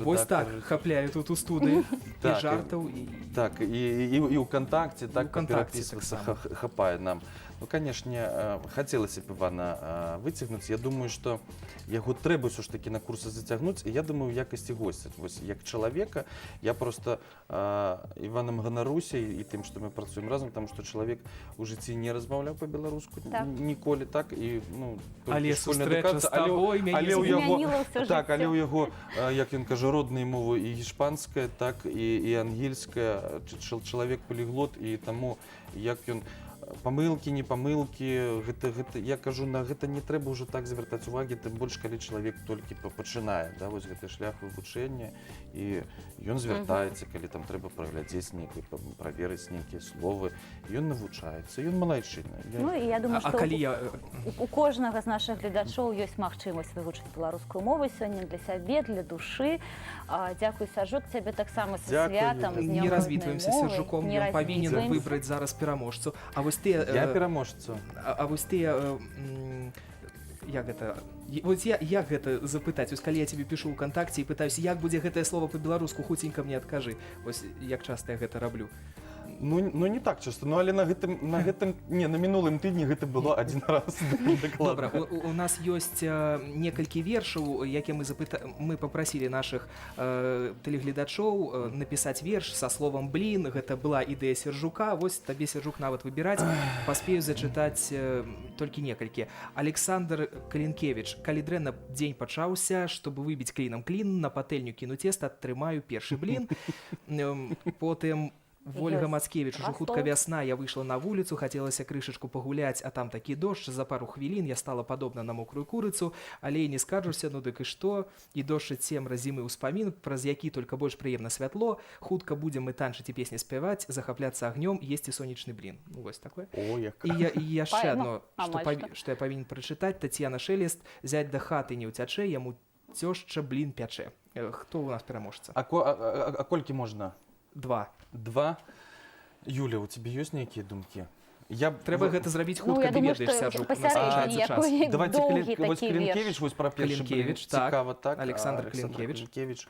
Speaker 2: вось так хапляе тут у студыі, і жартаў.
Speaker 14: Так, і ў кантакце, так, перапісвацца хапае нам. Ну, канешне, хацелася б Івана выцягнуць. Я думаю, што яго трэба ўсё ж такі на курсы зацягнуць. І я думаю, у якасці госця. Вось, як чалавека, я проста Іванам ганаруся і тым, што мы працуем разам, таму што чалавек у жыцці не размаўляў па-беларуску ніколі, так, і, ну,
Speaker 2: але сустрэча з табой мяне
Speaker 1: змяніла ўсё жыццё.
Speaker 14: Так, але ў яго, як ён кажа, родныя мовы і іспанская, так, і ангельская, чалавек паліглот, і таму, як ён памылкі, не памылкі, я кажу, на гэта не трэба ўжо так звяртаць увагі, тым больш, калі чалавек толькі пачынае, да, вось гэты шлях вывучэння, і ён звяртаецца, калі там трэба праглядзець нейкія, праверыць нейкія словы, ён навучаецца, ён малайчына.
Speaker 1: Ну, і я думаю, што у кожнага з нашых гледачоў ёсць магчымасць вывучыць беларускую мову сёння для сябе, для душы. Дзякуй, Сержук, цябе таксама са святам, з днём роднай мовы.
Speaker 2: Не развітваемся з Сержуком, ён павінен выбраць зараз пераможцу. А вось ты...
Speaker 14: Я пераможцу.
Speaker 2: А вось ты... Як гэта... Вось як гэта запытаць? Вось калі я тебе пішу ў кантакце і пытаюся, як будзе гэтае слово па-беларуску, хуценька мне адкажы. Вось як часта я гэта раблю.
Speaker 14: Ну, не так часто, ну, але на мінулым тыдні гэта было адзін раз.
Speaker 2: Добра, у нас ёсць некалькі вершаў, якія мы папрасілі нашых тэлегледачоў напісаць верш са словам «блін». Гэта была ідэя Сержука. Вось табе, Сержук, нават выбіраць. Паспею зачытаць толькі некалькі. Александр Клінкевіч. Калі дрэнна дзень пачаўся, чтобы выбіць клінам клін, на патэльню кіну цеста, атрымаю першы блін. Потым Вольга Мацкевіч, ужо хутка вясна, я выйшла на вуліцу, хацелася крышачку пагуляць, а там такі дождж, за пару хвілін я стала падобна на мокрую курыцу, але і не скаржуся, ну дык і што, і дождж цемра зімы ўспамін, праз які толькі больш прыемна святло, хутка будзем мы танчыць і песні спяваць, захапляцца агнём, есці сонечны блін. Ну, вось такое. І яшчэ адно, што я павінен прачытаць, Тацьяна Шелест, зять да хаты не ўцячэ, яму цёшча блін пячэ. Хто у нас пераможца?
Speaker 14: А колькі можна?
Speaker 2: Два.
Speaker 14: Юля, у тебе ёсць нейкія думкі?
Speaker 2: Трэба гэта зрабіць хутка, ты ведаеш, Сержук, у нас скончаецца час.
Speaker 14: Давайте Клінкевіч, вось пра першы блін. Цікава, так?
Speaker 2: Александр Клінкевіч.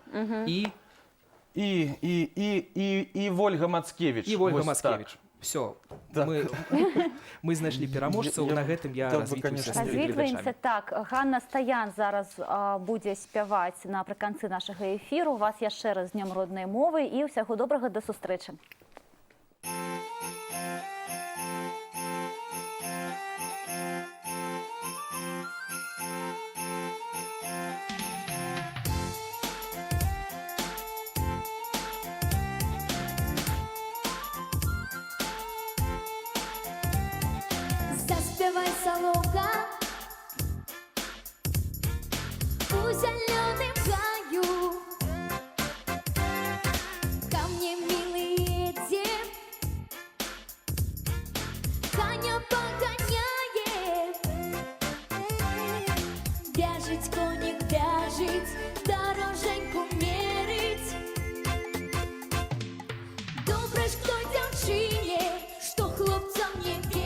Speaker 14: І Вольга Мацкевіч.
Speaker 2: І Вольга Мацкевіч. Все, мы знайшлі пераможцаў, на гэтым я развітваюся.
Speaker 1: Развітваемся, так. Ганна Стаян зараз будзе спяваць напрыканцы нашага эфіру. Вас яшчэ раз з днём роднай мовы і ўсяго добрага, да сустрэчы.
Speaker 15: Заспевай, соловка, у зеленом гаю. Ко мне, милый, иди, коня погоняет. Бяжить, коник, бяжить, дороженьку мерить. Добре ж, кто дзяўчыне, что хлопцам не верит.